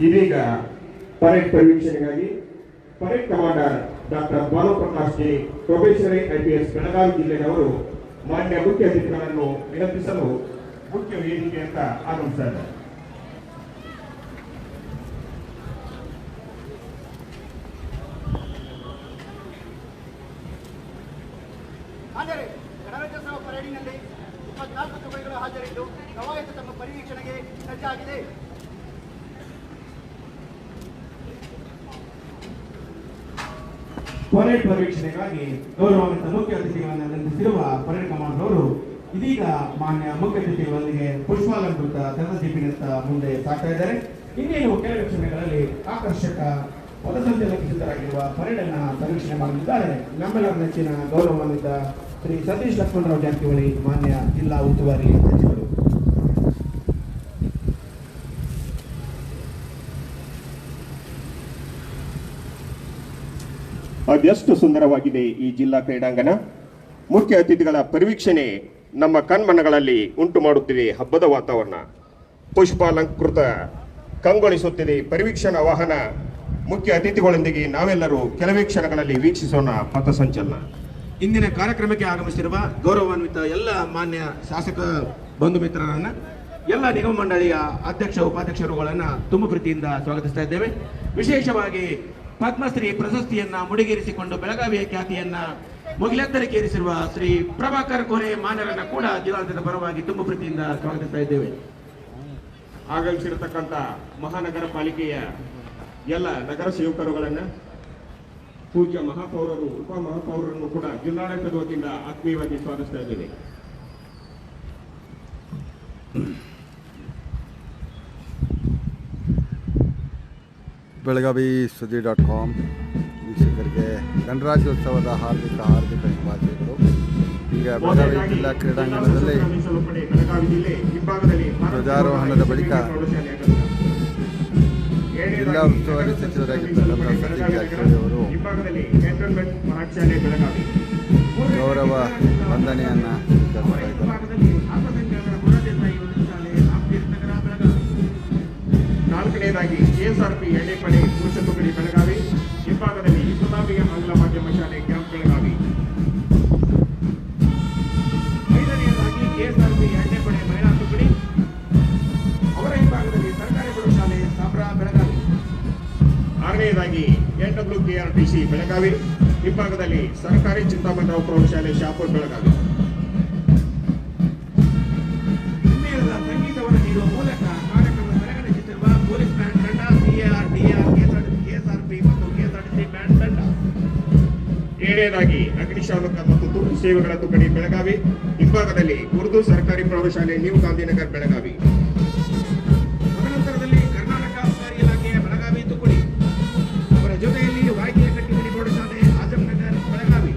ಇದೀಗ ಪರೇಡ್ ಪರಿವೀಕ್ಷಣೆಗಾಗಿ parade commander doctor Bhanuprakash G probationary IPS Belagavi ಜಿಲ್ಲೆಯವರು ಮಾನ್ಯ ಮುಖ್ಯ ಅತಿಥಿಗಳನ್ನು ವಿನಂತಿಸಲು ಮುಖ್ಯ ವೇದಿಕೆ ಅಂತ ಆಗಮಿಸಿದ್ದಾರೆ. ಗಣರಾಜ್ಯೋತ್ಸವ ಪರೇಡಿನಲ್ಲಿ 24 ತುಕಡಿಗಳು ಹಾಜರಿದ್ದು ಕವಾಯತು ತಮ್ಮ ಪರಿವೀಕ್ಷಣೆಗೆ ಸಜ್ಜಾಗಿದೆ. ಪರೇಡ್ ಪರಿವೀಕ್ಷಣೆಗಾಗಿ ಗೌರವಾನ್ವಿತ ಮುಖ್ಯ ಅತಿಥಿಗಳನ್ನು ವಿನಂತಿಸಿರುವ ಪರೇಡ್ ಕಮಾಂಡರ್ ಅವರು ಇದೀಗ ಮಾನ್ಯ ಮುಖ್ಯ ಅತಿಥಿಗಳೊಂದಿಗೆ ಪುಷ್ಪಾಲಂಕೃತ ಧನದೀಪಿನತ್ತ ಮುಂದೆ ಸಾಗ್ತಾ ಇದ್ದಾರೆ. ಇನ್ನೇನು ಕೆಲವು ಕ್ಷಣಗಳಲ್ಲಿ ಆಕರ್ಷಕ ಪಥಸಂಚಲನಕ್ಕೆ ಸಿದ್ಧರಾಗಿರುವ ಪರೇಡ್ ಅನ್ನ ಪರಿವೀಕ್ಷಣೆ ಮಾಡಲಿದ್ದಾರೆ. ನಮ್ಮೆಲ್ಲರ ನೆಚ್ಚಿನ ಗೌರವಾನ್ವಿತ ಶ್ರೀ ಸತೀಶ್ ಲಕ್ಷ್ಮಣರಾವ್ ಜಾರಕಿಹೊಳಿ ಮಾನ್ಯ ಜಿಲ್ಲಾ ಉಸ್ತುವಾರಿ ಸಚಿವರು. ಅದೆಷ್ಟು ಸುಂದರವಾಗಿದೆ ಈ ಜಿಲ್ಲಾ ಕ್ರೀಡಾಂಗಣ. ಮುಖ್ಯ ಅತಿಥಿಗಳ ಪರಿವೀಕ್ಷಣೆ ನಮ್ಮ ಕಣ್ಮನಗಳಲ್ಲಿ ಉಂಟು ಮಾಡುತ್ತಿದೆ ಹಬ್ಬದ ವಾತಾವರಣ. ಪುಷ್ಪಾಲಂಕೃತ ಕಂಗೊಳಿಸುತ್ತಿದೆ ಪರಿವೀಕ್ಷಣಾ ವಾಹನ. ಮುಖ್ಯ ಅತಿಥಿಗಳೊಂದಿಗೆ ನಾವೆಲ್ಲರೂ ಕೆಲವೇ ಕ್ಷಣಗಳಲ್ಲಿ ವೀಕ್ಷಿಸೋಣ ಪಥಸಂಚಲನ. ಇಂದಿನ ಕಾರ್ಯಕ್ರಮಕ್ಕೆ ಆಗಮಿಸಿರುವ ಗೌರವಾನ್ವಿತ ಎಲ್ಲ ಮಾನ್ಯ ಶಾಸಕ ಬಂಧು ಮಿತ್ರರನ್ನ, ಎಲ್ಲ ನಿಗಮ ಮಂಡಳಿಯ ಅಧ್ಯಕ್ಷ ಉಪಾಧ್ಯಕ್ಷರುಗಳನ್ನ ತುಂಬ ಪ್ರೀತಿಯಿಂದ ಸ್ವಾಗತಿಸ್ತಾ ಇದ್ದೇವೆ. ವಿಶೇಷವಾಗಿ ಪದ್ಮಶ್ರೀ ಪ್ರಶಸ್ತಿಯನ್ನ ಮುಡಿಗೇರಿಸಿಕೊಂಡು ಬೆಳಗಾವಿಯ ಖ್ಯಾತಿಯನ್ನ ಮುಗಿಲೆತ್ತರಕ್ಕೇರಿಸಿರುವ ಶ್ರೀ ಪ್ರಭಾಕರ್ ಕೋರೆ ಮಾನ್ಯರನ್ನ ಕೂಡ ಜಿಲ್ಲಾಡಳಿತದ ಪರವಾಗಿ ತುಂಬ ಪ್ರೀತಿಯಿಂದ ಸ್ವಾಗತಿಸ್ತಾ ಇದ್ದೇವೆ. ಆಗಮಿಸಿರತಕ್ಕಂಥ ಮಹಾನಗರ ಪಾಲಿಕೆಯ ಎಲ್ಲ ನಗರ ಸೇವಕರುಗಳನ್ನ, ಪೂಜ್ಯ ಮಹಾಪೌರರು, ಉಪ ಮಹಾಪೌರರನ್ನು ಕೂಡ ಜಿಲ್ಲಾಡಳಿತದ ವತಿಯಿಂದ ಆತ್ಮೀಯವಾಗಿ ಸ್ವಾಗತಿಸ್ತಾ ಇದ್ದೇವೆ. ಬೆಳಗಾವಿ ಸುದ್ದಿ.com ವೀಕ್ಷಕರಿಗೆ ಗಣರಾಜ್ಯೋತ್ಸವದ ಹಾರ್ದಿಕ ಶುಭಾಶಯಗಳು. ಈಗ ಬೆಳಗಾವಿ ಜಿಲ್ಲಾ ಕ್ರೀಡಾಂಗಣದಲ್ಲಿ ಧ್ವಜಾರೋಹಣದ ಬಳಿಕ ಜಿಲ್ಲಾ ಉಸ್ತುವಾರಿ ಸಚಿವರಾಗಿರ್ತಕ್ಕಂಥ ಸತೀಶ್ ಜಾರಕಿಹೊಳಿ ಅವರು ಗೌರವ ವಂದನೆಯನ್ನು ಸ್ವೀಕರಿಸ್ತಾ ನಾಲ್ಕನೇದಾಗಿ KSRP ಎಣ್ಣೆಪಡೆ ಪುರುಷ ತುಕಡಿ ಬೆಳಗಾವಿ, ಹಿಂಭಾಗದಲ್ಲಿ ಇಸ್ಲಾಮಿಯ ಆಂಗ್ಲ ಮಾಧ್ಯಮ ಶಾಲೆ ಕ್ಯಾಂಪ್ ಬೆಳಗಾವಿ. ಐದನೆಯದಾಗಿ KSRP ಎಣ್ಣೆಪಡೆ ಮಹಿಳಾ ತುಕಡಿ, ಅವರ ಹಿಂಭಾಗದಲ್ಲಿ ಸರ್ಕಾರಿ ಪ್ರೌಢಶಾಲೆ ಸಾಬ್ರಾ ಬೆಳಗಾವಿ. ಆರನೆಯದಾಗಿ NWKRTC ಬೆಳಗಾವಿ, ಹಿಂಭಾಗದಲ್ಲಿ ಸರ್ಕಾರಿ ಚಿಂತಾಮಣರಾವ್ ಪ್ರೌಢಶಾಲೆ ಶಾಪುರ್ ಬೆಳಗಾವಿ. ಸಂಗೀತವನ್ನು ನೀಡುವ ಮೂಲಕ ಕಾರ್ಯಕ್ರಮದ ಮೆರಗಣಿಸುತ್ತಿರುವ ಪೊಲೀಸ್ ಬ್ಯಾಂಡ್ ತಂಡ, KSRP ಮತ್ತು KSRTC ಬ್ಯಾಂಡ್ ತಂಡ. ಏಳನೇದಾಗಿ ಅಗ್ನಿಶಾಮಕ ಮತ್ತು ತುರ್ತು ಸೇವೆಗಳ ತುಕಡಿ ಬೆಳಗಾವಿ, ಹಿಂಭಾಗದಲ್ಲಿ ಉರ್ದು ಸರ್ಕಾರಿ ಪ್ರೌಢಶಾಲೆ ನ್ಯೂ ಗಾಂಧಿನಗರ್ ಬೆಳಗಾವಿ. ತದನಂತರದಲ್ಲಿ ಕರ್ನಾಟಕ ಅಬಕಾರಿ ಇಲಾಖೆಯ ಬೆಳಗಾವಿ ತುಕಡಿ, ಅವರ ಜೊತೆಯಲ್ಲಿ ವಾಯ್ಕೆಕಟ್ಟಿಮನಿ ಪ್ರೌಢಶಾಲೆ ಆಜಂನಗರ್ ಬೆಳಗಾವಿ.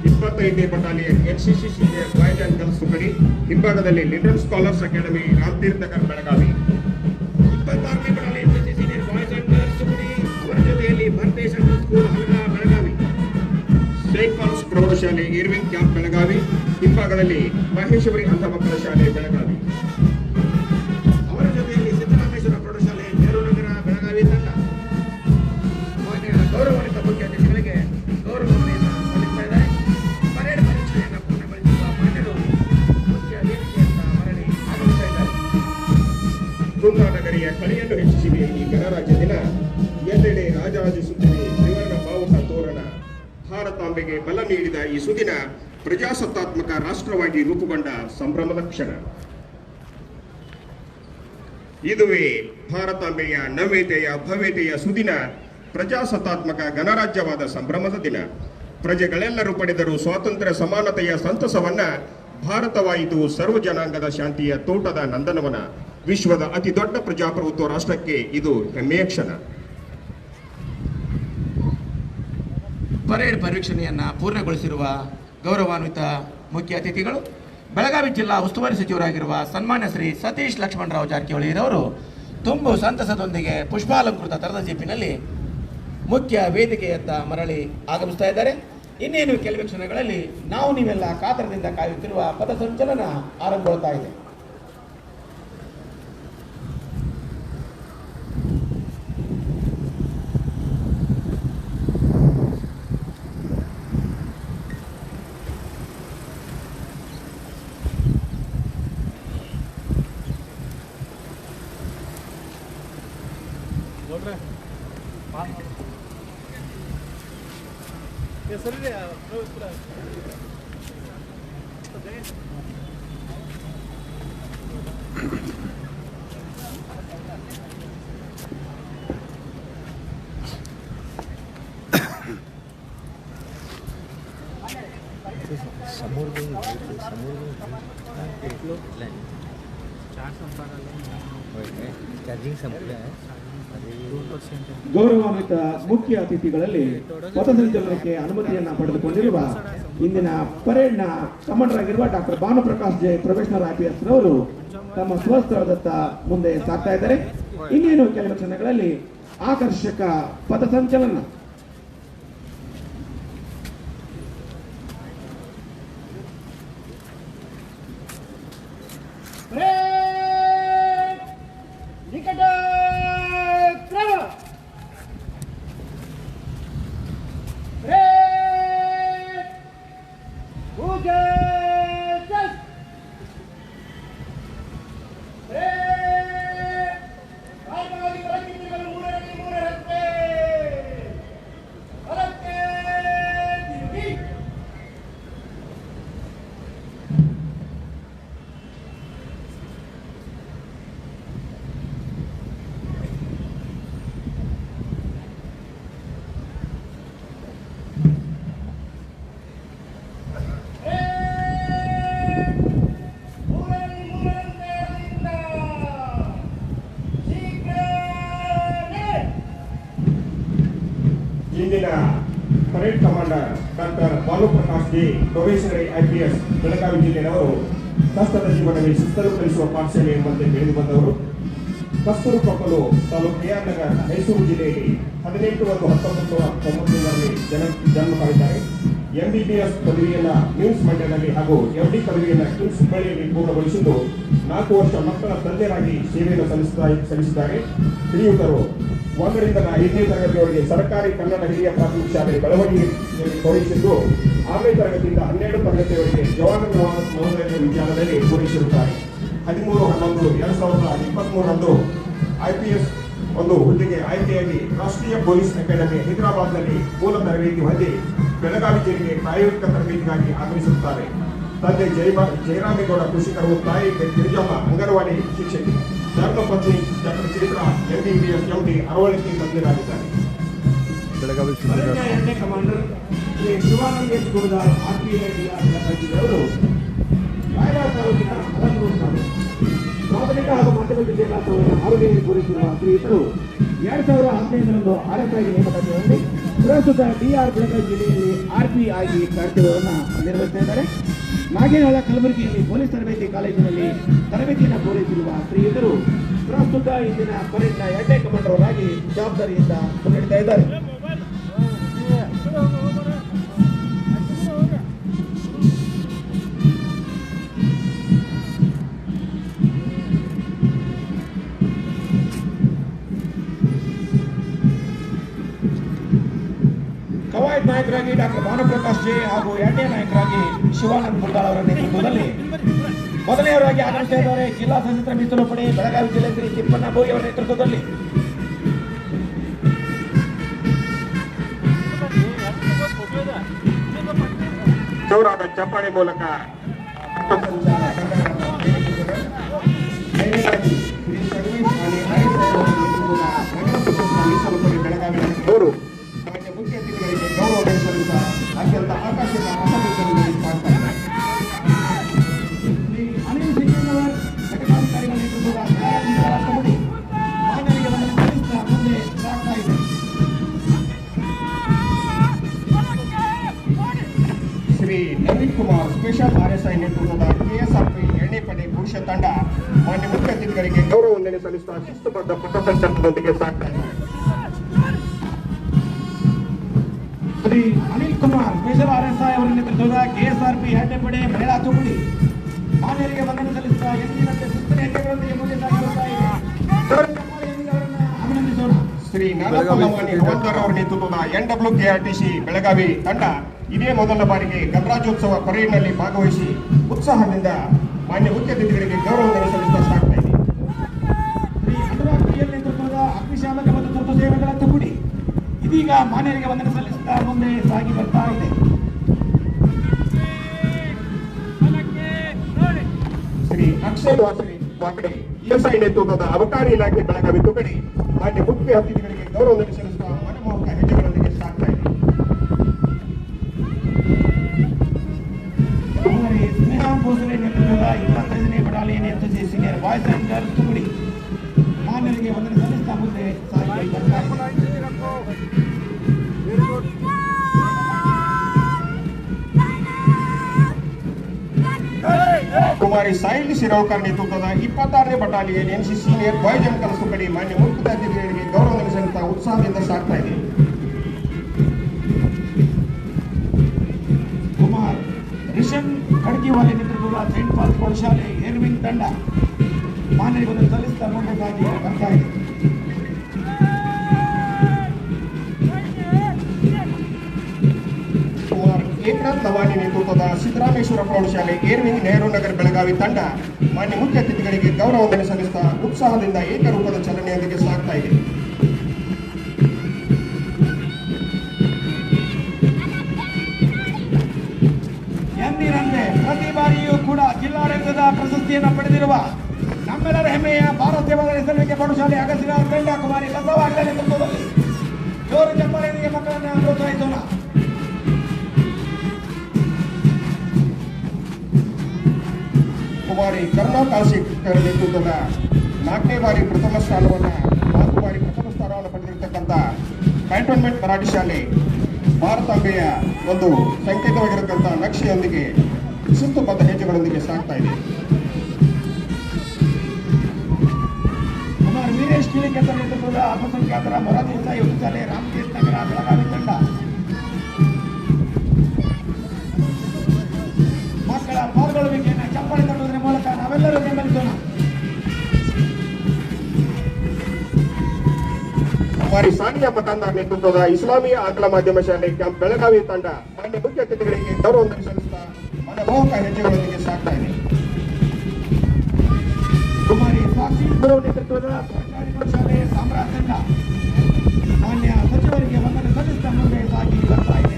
25ನೇ battalion NCC senior boys and girls ತುಕಡಿ, ಹಿಂಭಾಗದಲ್ಲಿ little scholars academy Ramatirtha Nagar Belagavi. 26ನೇ battalion NCC senior boys and girls ತುಕಡಿ, ಅವರ ಜೊತೆಯಲ್ಲಿ Bharatesh school Halga Belagavi. Saint Paul's ಪ್ರೌಢಶಾಲೆ ಇರ್ವಿಂಗ್ ಕ್ಯಾಂಪ್ ಬೆಳಗಾವಿ, ಹಿಂಭಾಗದಲ್ಲಿ ಮಹೇಶ್ವರಿ ಅಂಧ ಮಕ್ಕಳ ಶಾಲೆ ಬೆಳಗಾವಿ. ಅವರ ಜೊತೆಯಲ್ಲಿ ಸಿದ್ದರಾಮೇಶ್ವರ ಪ್ರೌಢಶಾಲೆ ನೆಹರುನಗರ ಬೆಳಗಾವಿ ತಂಡ. ಗೌರವಾನ್ವಿತ ಮುಖ್ಯ ಅತಿಥಿಗಳಿಗೆ ಗೌರವವನ್ನು ಸಲ್ಲಿಸ್ತಾ ಇದ್ದಾರೆ. ಪರೇಡ್ ಪರೀಕ್ಷೆಯನ್ನು ಪೂರ್ಣಗೊಳಿಸಿರುವ ಮಾನ್ಯರು ಮುಖ್ಯ ವೇದಿಕೆಯಿಂದ ಮರಳಿ ಆಗಮಿಸ್ತಾ ಇದ್ದಾರೆ. ಕುಂದಾನಗರಿಯ ಕಳೆಯನ್ನು ಹೆಚ್ಚಿಸಿದೆ ಈ ಗಣರಾಜ್ಯ ದಿನ. ಎಲ್ಲೆಡೆ ರಾಜರಾಜಿಸುತ್ತಿದೆ ತ್ರಿವರ್ಣ ಬಾವುಟ ತೋರಣ. ಭಾರತಾಂಬೆಗೆ ಬಲ ನೀಡಿದ ಈ ಸುದಿನ ಪ್ರಜಾಸತ್ತಾತ್ಮಕ ರಾಷ್ಟ್ರವಾಗಿ ರೂಪುಗೊಂಡ ಸಂಭ್ರಮದ ಕ್ಷಣ. ಇದುವೇ ಭಾರತಾಂಬೆಯ ನವ್ಯತೆಯ ಭವ್ಯತೆಯ ಸುದಿನ, ಪ್ರಜಾಸತ್ತಾತ್ಮಕ ಗಣರಾಜ್ಯವಾದ ಸಂಭ್ರಮದ ದಿನ. ಪ್ರಜೆಗಳೆಲ್ಲರೂ ಪಡೆದರು ಸ್ವಾತಂತ್ರ್ಯ ಸಮಾನತೆಯ ಸಂತಸವನ್ನ. ಭಾರತವಾಯಿತು ಸರ್ವ ಜನಾಂಗದ ಶಾಂತಿಯ ತೋಟದ ನಂದನವನ. ವಿಶ್ವದ ಅತಿ ದೊಡ್ಡ ಪ್ರಜಾಪ್ರಭುತ್ವ ರಾಷ್ಟ್ರಕ್ಕೆ ಇದು ಹೆಮ್ಮೆಯ ಕ್ಷಣ. ಪರೇಡ್ ಪರಿವೀಕ್ಷಣೆಯನ್ನು ಪೂರ್ಣಗೊಳಿಸಿರುವ ಗೌರವಾನ್ವಿತ ಮುಖ್ಯ ಅತಿಥಿಗಳು ಬೆಳಗಾವಿ ಜಿಲ್ಲಾ ಉಸ್ತುವಾರಿ ಸಚಿವರಾಗಿರುವ ಸನ್ಮಾನ್ಯ ಶ್ರೀ ಸತೀಶ್ ಲಕ್ಷ್ಮಣರಾವ್ ಜಾರಕಿಹೊಳಿರವರು ತುಂಬು ಸಂತಸದೊಂದಿಗೆ ಪುಷ್ಪಾಲಂಕೃತ ತರದ ಜೀಪಿನಲ್ಲಿ ಮುಖ್ಯ ವೇದಿಕೆಯತ್ತ ಮರಳಿ ಆಗಮಿಸ್ತಾ ಇದ್ದಾರೆ. ಇನ್ನೇನು ಕೆಲವೇ ಕ್ಷಣಗಳಲ್ಲಿ ನಾವು ನೀವೆಲ್ಲ ಕಾತರದಿಂದ ಕಾಯುತ್ತಿರುವ ಪಥಸಂಚಲನ ಆರಂಭಗೊಳ್ತಾ ಇದೆ. समोर चार्जिंग संपलं आहे ಗೌರವಾನ್ವಿತ ಮುಖ್ಯ ಅತಿಥಿಗಳಲ್ಲಿ ಪಥಸಂಚಲನಕ್ಕೆ ಅನುಮತಿಯನ್ನ ಪಡೆದುಕೊಂಡಿರುವ ಇಂದಿನ ಪರೇಡ್ನ ಕಮಾಂಡರ್ ಆಗಿರುವ doctor Bhanuprakash J professional IPS ರವರು ತಮ್ಮ ಸ್ವಸ್ಥಳದತ್ತ ಮುಂದೆ ಸಾಗ್ತಾ ಇದ್ದಾರೆ. ಇನ್ನೇನು ಕೆಲವು ಕ್ಷಣಗಳಲ್ಲಿ ಆಕರ್ಷಕ ಪಥಸಂಚಲನ. ಇಂದಿನ parade commander doctor Bhanuprakash J professional IPS Belagavi ಜಿಲ್ಲೆಯವರು ಕಷ್ಟದ ಜೀವನವೇ ಶಿಸ್ತರು ಕಲಿಸುವ ಪಾಠಶಾಲೆ ಎಂಬಂತೆ ಬೆಳೆದು ಬಂದವರು. ಕಸ್ತೂರು ಕೊಪ್ಪಲು ತಾಲೂಕು KR ನಗರ ಮೈಸೂರು ಜಿಲ್ಲೆಯಲ್ಲಿ 18/19/1990ರಲ್ಲಿ ಜನ್ಮ ತಾಳಿದ್ದಾರೆ. MBBS ಪದವಿಯನ್ನ ನ್ಯೂಸ್ ಮಂಡ್ಯದಲ್ಲಿ ಹಾಗೂ MD ಪದವಿಯನ್ನ ಕಿಮ್ಸ್ ಹುಬ್ಬಳ್ಳಿಯಲ್ಲಿ ಪೂರ್ಣಗೊಳಿಸಿದ್ದು 4 ವರ್ಷ ಮಕ್ಕಳ ತಂದೆಯಾಗಿ ಸೇವೆಯನ್ನು ಸಲ್ಲಿಸಿದ್ದಾರೆ. ಶ್ರೀಯುತರು 1ರಿಂದ 5ನೇ ತರಗತಿಯವರೆಗೆ ಸರ್ಕಾರಿ ಕನ್ನಡ ಹಿರಿಯ ಪ್ರಾಥಮಿಕ ಶಾಲೆ ಬೆಳವಣಿಗೆಯಲ್ಲಿ ಪೂರೈಸಿದ್ದು 6ನೇ ತರಗತಿಯಿಂದ 12 ತರಗತಿಯವರೆಗೆ ಜವಾಹರಲಾಲ್ ನವೋದಯ ವಿದ್ಯಾಲಯದಲ್ಲಿ ಪೂರೈಸಿರುತ್ತಾರೆ. 13/11/2023ರಂದು IPS ಒಂದು ಹುದ್ದೆಗೆ ಆಯ್ಕೆಯಾಗಿ ರಾಷ್ಟ್ರೀಯ ಪೊಲೀಸ್ ಅಕಾಡೆಮಿ ಹೈದರಾಬಾದ್ನಲ್ಲಿ ಮೂಲ ತರಬೇತಿ ಹೊಂದಿ ಬೆಳಗಾವಿ ಜಿಲ್ಲೆಗೆ ಪ್ರಾಯೋಗಿಕ ತರಬೇತಿಗಾಗಿ ಆಗಮಿಸುತ್ತಾರೆ. ತಂದೆ ಜಯರಾಮೇಗೌಡ ಕೃಷಿಕರು, ತಾಯಿ ಗಿರಿಜಮ್ಮ ಅಂಗನವಾಡಿ ಶಿಕ್ಷಕಿ, ಧರ್ಮಪತ್ನಿ ಡಾಕ್ಟರ್ ಚೈತ್ರ MBBS MD ಅರವಳಿಕೆ ತಜ್ಞರಾಗಿದ್ದಾರೆ. ಬೆಳಗಾವಿ ಎರಡನೇ ಕಮಾಂಡರ್ ಶ್ರೀ ಶಿವಾನಂದ ಎಸ್ ಗುರುದಾರ್ ಅವರು ರಾಯರ ತಾಲೂಕಿನ ಅಲಂಗೂರು ತಾಲೂಕು ಪ್ರಾಥಮಿಕ ಹಾಗೂ ಮಾಧ್ಯಮಿಕ ವಿದ್ಯಾಭ್ಯಾಸವನ್ನು ಆರೋಗ್ಯದಲ್ಲಿ ಪೂರೈಸಿರುವ ಶ್ರೀಯುತರು 2015ರಂದು RSI ನೇಮಕಾತಿ ಹೊಂದಿ ಪ್ರಸ್ತುತ DR ಬೆಳಗಾವಿ ಜಿಲ್ಲೆಯಲ್ಲಿ RP ಆಗಿ ಕರ್ತವ್ಯವನ್ನು ನಿರ್ವಹಿಸ್ತಾ ಇದ್ದಾರೆ. ನಾಗೇನಹಳ್ಳ ಕಲಬುರಗಿಯಲ್ಲಿ ಪೊಲೀಸ್ ತರಬೇತಿ ಕಾಲೇಜಿನಲ್ಲಿ ತರಬೇತಿಯನ್ನು ಪೂರೈಸಿರುವ ಶ್ರೀಯುತರು ಪ್ರಸ್ತುತ ಇಂದಿನ ಪರೇಡ್ನ 2ನೇ ಕಮಾಂಡರ್ ಆಗಿ ಜವಾಬ್ದಾರಿಯಿಂದ ಮುನ್ನಡೆತಾ ಇದ್ದಾರೆ. ಕವಾಯತ್ ನಾಯಕರಾಗಿ ಡಾಕ್ಟರ್ ಭಾನುಪ್ರಕಾಶ್ ಜೆ ಹಾಗೂ 2ನೇ ನಾಯಕರಾಗಿ ಶಿವಾನಂದ ಗುರುದಾಳ್ ಅವರ ನೇತೃತ್ವದಲ್ಲಿ ಮೊದಲನೆಯವರಾಗಿ ಆಗಮಿಸ್ತಾ ಇದ್ದಾರೆ ಜಿಲ್ಲಾ ಸಶಸ್ತ್ರ ಮೀಸಲು ಪಡೆ ಬೆಳಗಾವಿ ಜಿಲ್ಲೆ ಶ್ರೀ ತಿಪ್ಪಣ್ಣ ಬೋಯಿ ಅವರ ನೇತೃತ್ವದಲ್ಲಿ. ಜೋರಾದ ಚಪ್ಪಾಳೆ ಮೂಲಕ ಬೆಳಗಾವಿ ಅವರು ಮುಖ್ಯ ಅತಿಥಿಗಳಿಗೆ ಗೌರವ ಸಲ್ಲಿಸುವ ಅತ್ಯಂತ ಆಕರ್ಷಕ ಮಾಡ್ತಾರೆ. ಅನಿಲ್ ಸಿಂಗಣ್ಣವರ್ ಘಟಕಾಧಿಕಾರಿಗಳ ನೇತೃತ್ವದ ರಾಷ್ಟ್ರಪತಿ ಮಾನವರಿಗೆ ಮುಂದೆ ಸಾಗ್ತಾ ಇದೆ. ಶ್ರೀ ನವೀನ್ ಕುಮಾರ್ ಸ್ಪೆಷಲ್ RSI ನೇತೃತ್ವದ KSRP 2ನೇ ಪಡೆ ಪುರುಷ ತಂಡ ಮಾನ್ಯ ಮುಖ್ಯ ಅತಿಥಿಗಳಿಗೆ ಗೌರವ ವಂದನೆ ಸಲ್ಲಿಸುವ ಶಿಸ್ತುಬದ್ಧ ಪಥಸಂಚಲನದೊಂದಿಗೆ ಸಾಗ್ತಾ ಇದೆ. ಶ್ರೀ ಅನಿಲ್ ಕುಮಾರ್ ಸ್ಪೆಷಲ್ RSI ಅವರ ನೇತೃತ್ವದ KSRP 2ನೇ ಪಡೆ ಮಹಿಳಾ ತುಕಡಿ ಮಾನ್ಯರಿಗೆ ವಂದನೆ ಸಲ್ಲಿಸುತ್ತಾ ಎಂದಿನಂತೆ ಶಿಸ್ತಿನ ಹೆಜ್ಜೆಗಳೊಂದಿಗೆ ಮುಂದೆ ಸಾಗಿರುತ್ತಾ ಇದೆ. ಅಭಿನಂದಿಸೋಣ. ಶ್ರೀ ನಾಗಪಲ್ಲವಾಣಿ ಹವಾಲ್ದಾರ್ ಅವರ ನೇತೃತ್ವದ NWKRTC ಬೆಳಗಾವಿ ತಂಡ ಇದೇ ಮೊದಲ ಬಾರಿಗೆ ಗಣರಾಜ್ಯೋತ್ಸವ ಪರೇಡ್ನಲ್ಲಿ ಭಾಗವಹಿಸಿ ಉತ್ಸಾಹದಿಂದ ಮಾನ್ಯ ಮುಖ್ಯ ಅತಿಥಿಗಳಿಗೆ ಗೌರವ ವಂದನೆ ಸಲ್ಲಿಸುತ್ತಾ ಸಾಗ್ತಾ ಇದೆ. ಶ್ರೀ ಅನುರಾಗ್ PL ನೇತೃತ್ವದ ಅಗ್ನಿಶಾಮಕ ಮತ್ತು ತುರ್ತು ಸೇವೆಗಳ ತುಕಡಿ ಇದೀಗ ಮಾನ್ಯರಿಗೆ ವಂದನೆ ಸಲ್ಲಿಸುತ್ತಾ ಮುಂದೆ ಸಾಗಿ ಬರ್ತಾ ಇದೆ. ಅಕ್ಷಯ್ ವಾಕಡೆ ಇಎಸ್ಐ ನೇತೃತ್ವದ ಅಬಕಾರಿ ಇಲಾಖೆ ಬೆಳಗಾವಿ ತುಕಡಿ ಮಾನ್ಯ ಮುಖ್ಯ ಅತಿಥಿಗಳಿಗೆ ಗೌರವ ಸಲ್ಲಿಸುವ ಮನಮೋಹಕ ಹೆಜ್ಜೆಗಳೊಂದಿಗೆ ಸಾಗ್ತಾ ಇದೆ. ಕುಮಾರಿ ಸ್ನೇಹಾ ಭೋಸಲೆ ನೇತೃತ್ವದ 25ನೇ battalion NCC senior boys and girls ತುಕಡಿ ಮಾನ್ಯರಿಗೆ ವಂದನೆ ಸಲ್ಲಿಸ್ತಾ ಮುಂದೆ ಸಾಗಿ ಬರ್ತಾ ಇದೆ. ಕುಮಾರಿ ಸಾಯಿಲ್ ಶಿರೋಳ್ಕರ್ ನೇತೃತ್ವದ 26ನೇ battalion NCC senior boys and girls ತುಕಡಿ ಮಾನ್ಯ ಮುಖ್ಯ ಅತಿಥಿಗಳಿಗೆ ಗೌರವ ಸಲ್ಲಿಸುತ್ತಾ ಉತ್ಸಾಹದಿಂದ ಸಾಗ್ತಾ ಇದೆ. ಕುಮಾರ್ ರಿಷನ್ ಖಡ್ಕಿವಾಲೆ ನೇತೃತ್ವದ ಸೈಂಟ್ ಪಾಲ್ ಪ್ರೌಢಶಾಲೆ ಏರ್ವಿಂಗ್ ತಂಡ ಮಾನ್ಯರಿಗೆ ವಂದನೆ ಸಲ್ಲಿಸ್ತಾ ಮುಂದೆ ಸಾಗಿ ಬರ್ತಾ ಇದೆ. ಕುಮಾರ್ ಏಕನಾಥ್ ಲವಾಣಿ ನೇತೃತ್ವದ ಸಿದ್ದರಾಮೇಶ್ವರ ಪ್ರೌಢಶಾಲೆ ಏರ್ವಿಂಗ್ ನೆಹರು ನಗರ್ ಬೆಳಗಾವಿ ತಂಡ ಮಾನ್ಯ ಮುಖ್ಯ ಅತಿಥಿಗಳಿಗೆ ಗೌರವ ವಂದನೆ ಸಲ್ಲಿಸುತ್ತಾ ಉತ್ಸಾಹದಿಂದ ಏಕರೂಪದ ಚಲನೆಯೊಂದಿಗೆ ಸಾಗ್ತಾ ಇದೆ. ಎಂದಿನಂತೆ ಪ್ರತಿ ಬಾರಿಯೂ ಕೂಡ ಜಿಲ್ಲಾಡಳಿತದ ಪ್ರಶಸ್ತಿಯನ್ನು ಪಡೆದಿರುವ ನಮ್ಮೆಲ್ಲರ ಹೆಮ್ಮೆಯ ಭಾರತ ಸೇವಾ ಹೆಸರಿಕೆ ಪ್ರೌಢಶಾಲೆ ಅಗಸಿನ ತಂಡ ಕುಮಾರಿ ಬಸವಾಗ್ಲ ನೇತೃತ್ವದಲ್ಲಿ ಜೋರು ಚಪ್ಪಾಳೆಯೊಂದಿಗೆ ಮಕ್ಕಳನ್ನು ಪ್ರೋತ್ಸಾಹಿಸೋಣ. ಕುಮಾರಿ ಕರುಣಾ ಕಾಶಿಕರ್ ನೇತೃತ್ವದ 4ನೇ ಬಾರಿ ಪ್ರಥಮ ಸ್ಥಾನವನ್ನು 4 ಬಾರಿ ಪ್ರಥಮ ಸ್ಥಾನವನ್ನು ಪಡೆದಿರತಕ್ಕಂಥ ಕ್ಯಾಂಟೋನ್ಮೆಂಟ್ ಮರಾಠಿ ಶಾಲೆ ಭಾರತಾಂಬೆಯ ಒಂದು ಸಂಕೇತವಾಗಿರತಕ್ಕಂಥ ನಕ್ಷೆಯೊಂದಿಗೆ ಶಿಸ್ತುಬದ್ಧ ಹೆಜ್ಜೆಗಳೊಂದಿಗೆ ಸಾಗ್ತಾ ಇದೆ. ಕುಮಾರ್ ವೀರೇಶ್ ಕಿಳಿಕೆತ್ತ ನೇತೃತ್ವದ ಅಲ್ಪಸಂಖ್ಯಾತರ ಮೊರಾರ್ಜಿ ದೇಸಾಯಿ ಉಚ್ಚ ಶಾಲೆ ರಾಮಕೇಶ್ ನಗರ ಬೆಳಗಾವಿ ತಂಡ ಮಕ್ಕಳ ಪಾಲ್ಗೊಳ್ಳುವಿಕೆಯನ್ನು ಚಪ್ಪಾಳೆ ತಟ್ಟುವುದರ ಮೂಲಕ ನಾವೆಲ್ಲರೂ ಬೆಂಬಲಿಸೋಣ. ಕುಮಾರಿ ಸಾನಿಯಾ ಮತಾಂದಾರ್ ನೇತೃತ್ವದ ಇಸ್ಲಾಮಿಯ ಆಂಗ್ಲ ಮಾಧ್ಯಮ ಶಾಲೆ ಕ್ಯಾಂಪ್ ಬೆಳಗಾವಿ ತಂಡ ಮಾನ್ಯ ಮುಖ್ಯ ಅತಿಥಿಗಳಿಗೆ ಗೌರವ ಸಲ್ಲಿಸುತ್ತಾ ಮನಮೋಹಕ ಹೆಜ್ಜೆಗಳೊಂದಿಗೆ ಸಾಗ್ತಾ ಇದೆ. ಕುಮಾರಿ ಸಾಕ್ಷಿ ಗುರು ನೇತೃತ್ವದ ಸರ್ಕಾರಿ ಪ್ರೌಢಶಾಲೆ ಸಾಮ್ರಾಟ್ ತಂಡ ಮಾನ್ಯ ಸಚಿವರಿಗೆ ವಂದನೆ ಸಲ್ಲಿಸ್ತಾ ಮುಂದೆ ಸಾಗಿ ಬರ್ತಾ ಇದೆ.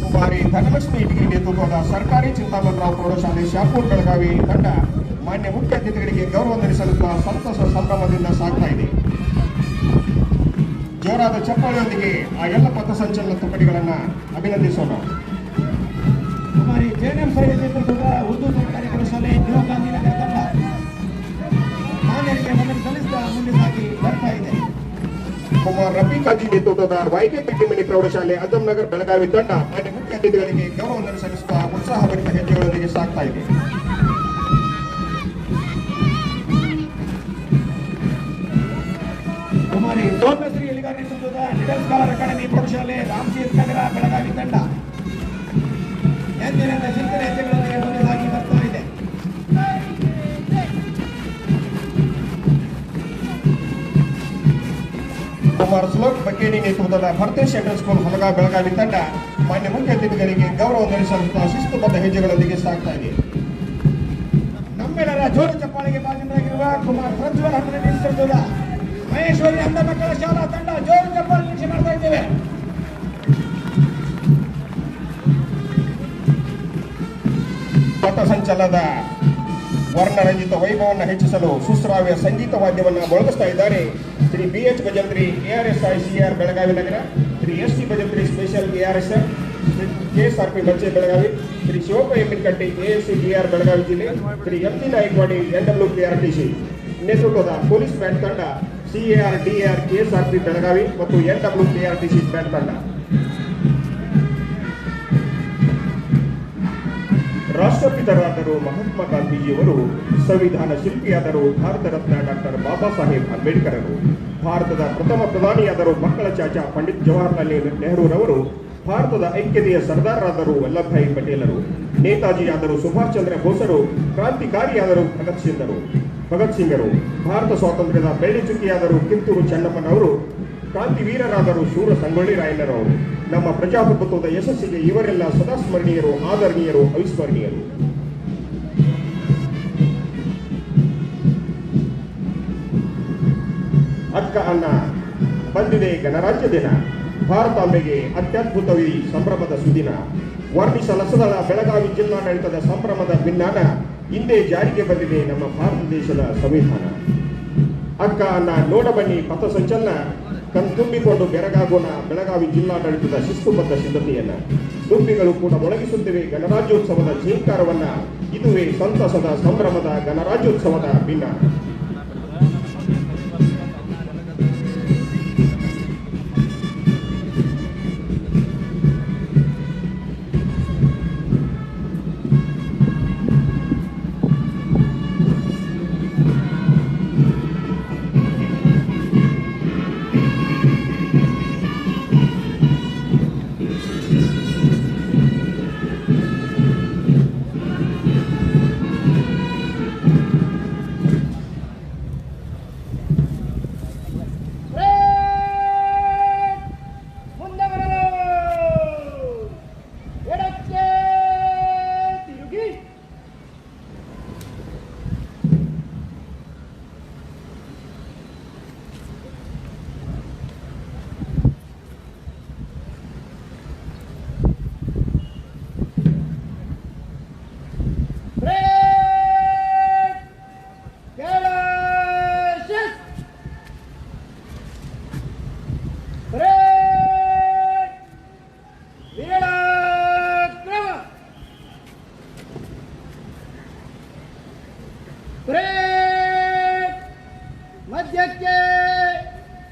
ಕುಮಾರಿ ಧನಲಕ್ಷ್ಮಿ ಡಿಗ್ರಿ ನೇತೃತ್ವದ ಸರ್ಕಾರಿ ಚಿಂತಾಮಣರಾವ್ ಪ್ರೌಢಶಾಲೆ ಶಾಪೂರ್ ಬೆಳಗಾವಿ ತಂಡ ಮಾನ್ಯ ಮುಖ್ಯ ಅತಿಥಿಗಳಿಗೆ ಗೌರವ ಸಲ್ಲಿಸುತ್ತಾ ಸಂತಸ ಸಂಭ್ರಮದಿಂದ ಸಾಗ್ತಾ ಇದೆ. ಜೋರಾದ ಚಪ್ಪಾಳೆಯೊಂದಿಗೆ ಆ ಎಲ್ಲ ಪಥಸಂಚಲನ ತುಕಡಿಗಳನ್ನು ಅಭಿನಂದಿಸೋಣ. ಕುಮಾರಿ ಜೆಎನ್ಎಂ ಸೈನಿಕ ನೇತೃತ್ವದ ಉರ್ದು ಸರ್ಕಾರಿ ಪ್ರೌಢಶಾಲೆ ನ್ಯೂ ಗಾಂಧಿನಗರ ತಂಡ ಮಾನ್ಯರಿಗೆ ವಂದನೆ ಸಲ್ಲಿಸ್ತಾ ಮುಂದೆ ಸಾಗಿ ಬರ್ತಾ ಇದೆ. ಕುಮಾರ್ ರಫೀಕಾಜಿ ನೇತೃತ್ವದ ವೈಕೆ ಪಿಟ್ಟಿಮನಿ ಪ್ರೌಢಶಾಲೆ ಅಜಂನಗರ್ ಬೆಳಗಾವಿ ತಂಡ ಮಾನ್ಯ ಮುಖ್ಯ ಅತಿಥಿಗಳಿಗೆ ಗೌರವ ಸಲ್ಲಿಸುತ್ತಾ ಉತ್ಸಾಹಭರಿತ ಹೆಜ್ಜೆಗಳೊಂದಿಗೆ ಸಾಗ್ತಾ ಇದೆ. ಕುಮಾರಿ ಸೋಮೇಶ್ವರಿ ಎಲಿಗಾರ್ ನೇತೃತ್ವದ ಮಿಡಲ್ ಸ್ಕಾಲರ್ ಅಕಾಡೆಮಿ ಪ್ರೌಢಶಾಲೆ ರಾಮಕೇಶ್ ನಗರ ಬೆಳಗಾವಿ ತಂಡ ಎಂದಿನಂತೆ ಶಿಸ್ತಿನ ಹೆಜ್ಜೆಗಳೊಂದಿಗೆ ಮುಂದೆ ಸಾಗಿ ಬರ್ತಾ ಇದೆ. ಕುಮಾರ್ ಸ್ಲೋಕ್ ಬಕ್ಕೇಡಿ ನೇತೃತ್ವದ ಭರ್ತೇಶ್ ಸೆಂಟ್ರಲ್ ಸ್ಕೂಲ್ ಹೊಲಗ ಬೆಳಗಾವಿ ತಂಡ ಮಾನ್ಯ ಮುಖ್ಯ ಅತಿಥಿಗಳಿಗೆ ಗೌರವ ಸಲ್ಲಿಸುತ್ತಾ ಶಿಸ್ತುಬದ್ಧ ಹೆಜ್ಜೆಗಳೊಂದಿಗೆ ಸಾಗ್ತಾ ಇದೆ. ನಮ್ಮೆಲ್ಲರ ಜೋರು ಚಪ್ಪಾಳೆಗೆ ಭಾಜನರಾಗಿರುವ ಕುಮಾರ್ ಪ್ರಜ್ವಲ್ ಹಂಡ್ರೆ ನೇತೃತ್ವದ ಮಹೇಶ್ವರಿ ಅಂಧ ಮಕ್ಕಳ ಶಾಲಾ ತಂಡ ಜೋರು ಚಪ್ಪಾಳೆ ನಿರೀಕ್ಷೆ ಮಾಡ್ತಾ ಇದ್ದೇವೆ. ಪಥಸಂಚಲನದ ವರ್ಣರಂಜಿತ ವೈಭವವನ್ನು ಹೆಚ್ಚಿಸಲು ಸುಶ್ರಾವ್ಯ ಸಂಗೀತ ವಾದ್ಯವನ್ನು ಮೊಳಗಿಸ್ತಾ ಇದ್ದಾರೆ Shri BH Bhajantri ARSI CR Belagavi ನಗರ, Shri ST Bhajantri special ARSF, Shri KSRP Bachche Belagavi, Shri Shivappa Emminakatti ASC GR Belagavi ಜಿಲ್ಲೆ, ಶ್ರೀ MT ನಾಯಕವಾಡಿ NWKRTC ನೇತೃತ್ವದ ಪೊಲೀಸ್ ಬ್ಯಾಂಡ್ ತಂಡ CAR DAR KSRP ಬೆಳಗಾವಿ ಮತ್ತು NWKRTC ಬ್ಯಾಂಡ್ ತಂಡ. ರಾಷ್ಟ್ರಪಿತರಾದರು ಮಹಾತ್ಮ ಗಾಂಧೀಜಿಯವರು, ಸಂವಿಧಾನ ಶಿಲ್ಪಿಯಾದರು ಭಾರತ ರತ್ನ ಡಾಕ್ಟರ್ ಬಾಬಾ ಸಾಹೇಬ್ ಅಂಬೇಡ್ಕರರು, ಭಾರತದ ಪ್ರಥಮ ಪ್ರಧಾನಿಯಾದರು ಮಕ್ಕಳ ಚಾಚಾ ಪಂಡಿತ್ ಜವಾಹರ್ಲಾಲ್ ನೆಹರೂರವರು, ಭಾರತದ ಐಕ್ಯತೆಯ ಸರ್ದಾರರಾದರು ವಲ್ಲಭಭಾಯಿ ಪಟೇಲರು, ನೇತಾಜಿಯಾದರು ಸುಭಾಷ್ ಚಂದ್ರ ಬೋಸರು, ಕ್ರಾಂತಿಕಾರಿಯಾದರು ಭಗತ್ ಸಿಂಗರು, ಭಾರತ ಸ್ವಾತಂತ್ರ್ಯದ ಬೆಳ್ಳಿ ಚುಕ್ಕಿಯಾದರು ಕಿತ್ತೂರು ಚೆನ್ನಪ್ಪನವರು, ಕ್ರಾಂತಿವೀರರಾದರು ಶೂರ ಸಂಗೊಳ್ಳಿ ರಾಯಣ್ಣರವರು. ನಮ್ಮ ಪ್ರಜಾಪ್ರಭುತ್ವದ ಯಶಸ್ಸಿಗೆ ಇವರೆಲ್ಲ ಸದಾ ಸ್ಮರಣೀಯರು, ಆದರಣೀಯರು, ಅವಿಸ್ಮರಣೀಯರು. ಅಕ್ಕ ಅಣ್ಣ ಬಂದಿದೆ ಗಣರಾಜ್ಯ ದಿನ. ಭಾರತಾಂಬೆಗೆ ಅತ್ಯದ್ಭುತವಿ ಸಂಭ್ರಮದ ಸುದಿನ. ವರ್ಣಿಸಲಸದ ಬೆಳಗಾವಿ ಜಿಲ್ಲಾಡಳಿತದ ಸಂಭ್ರಮದ ಭಿನ್ನಾನ ಹಿಂದೆ ಜಾರಿಗೆ ಬಂದಿದೆ ನಮ್ಮ ಭಾರತ ದೇಶದ ಸಂವಿಧಾನ. ಅಕ್ಕ ಅನ್ನ ನೋಡ ಬನ್ನಿ ಪಥಸಂಚಲನ ಕಣ್ತುಂಬಿಕೊಂಡು ಬೆರಗಾಗೋಣ ಬೆಳಗಾವಿ ಜಿಲ್ಲಾಡಳಿತದ ಶಿಸ್ತುಬದ್ಧ ಸಿದ್ಧತೆಯನ್ನ. ದುಂಬಿಗಳು ಕೂಡ ಮೊಳಗಿಸುತ್ತಿವೆ ಗಣರಾಜ್ಯೋತ್ಸವದ ಝೇಂಕಾರವನ್ನ. ಇದುವೇ ಸಂತಸದ ಸಂಭ್ರಮದ ಗಣರಾಜ್ಯೋತ್ಸವದ ಭಿನ್ನಾನ. ಮಧ್ಯಕ್ಕೆ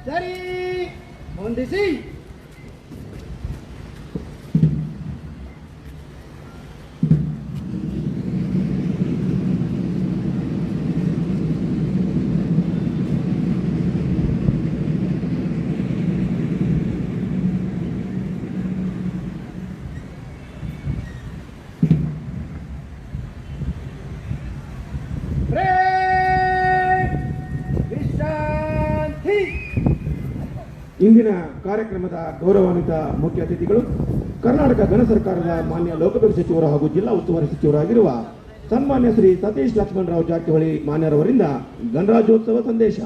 ಸರಿ ಹೊಂದಿಸಿ. ಇಂದಿನ ಕಾರ್ಯಕ್ರಮದ ಗೌರವಾನ್ವಿತ ಮುಖ್ಯ ಅತಿಥಿಗಳು ಕರ್ನಾಟಕ ಗಣ ಸರ್ಕಾರದ ಮಾನ್ಯ ಲೋಕೋಪಯೋಗಿ ಸಚಿವರು ಹಾಗೂ ಜಿಲ್ಲಾ ಉಸ್ತುವಾರಿ ಸಚಿವರಾಗಿರುವ ಸನ್ಮಾನ್ಯ ಶ್ರೀ ಸತೀಶ್ ಲಕ್ಷ್ಮಣರಾವ್ ಜಾರಕಿಹೊಳಿ ಮಾನ್ಯರವರಿಂದ ಗಣರಾಜ್ಯೋತ್ಸವ ಸಂದೇಶ.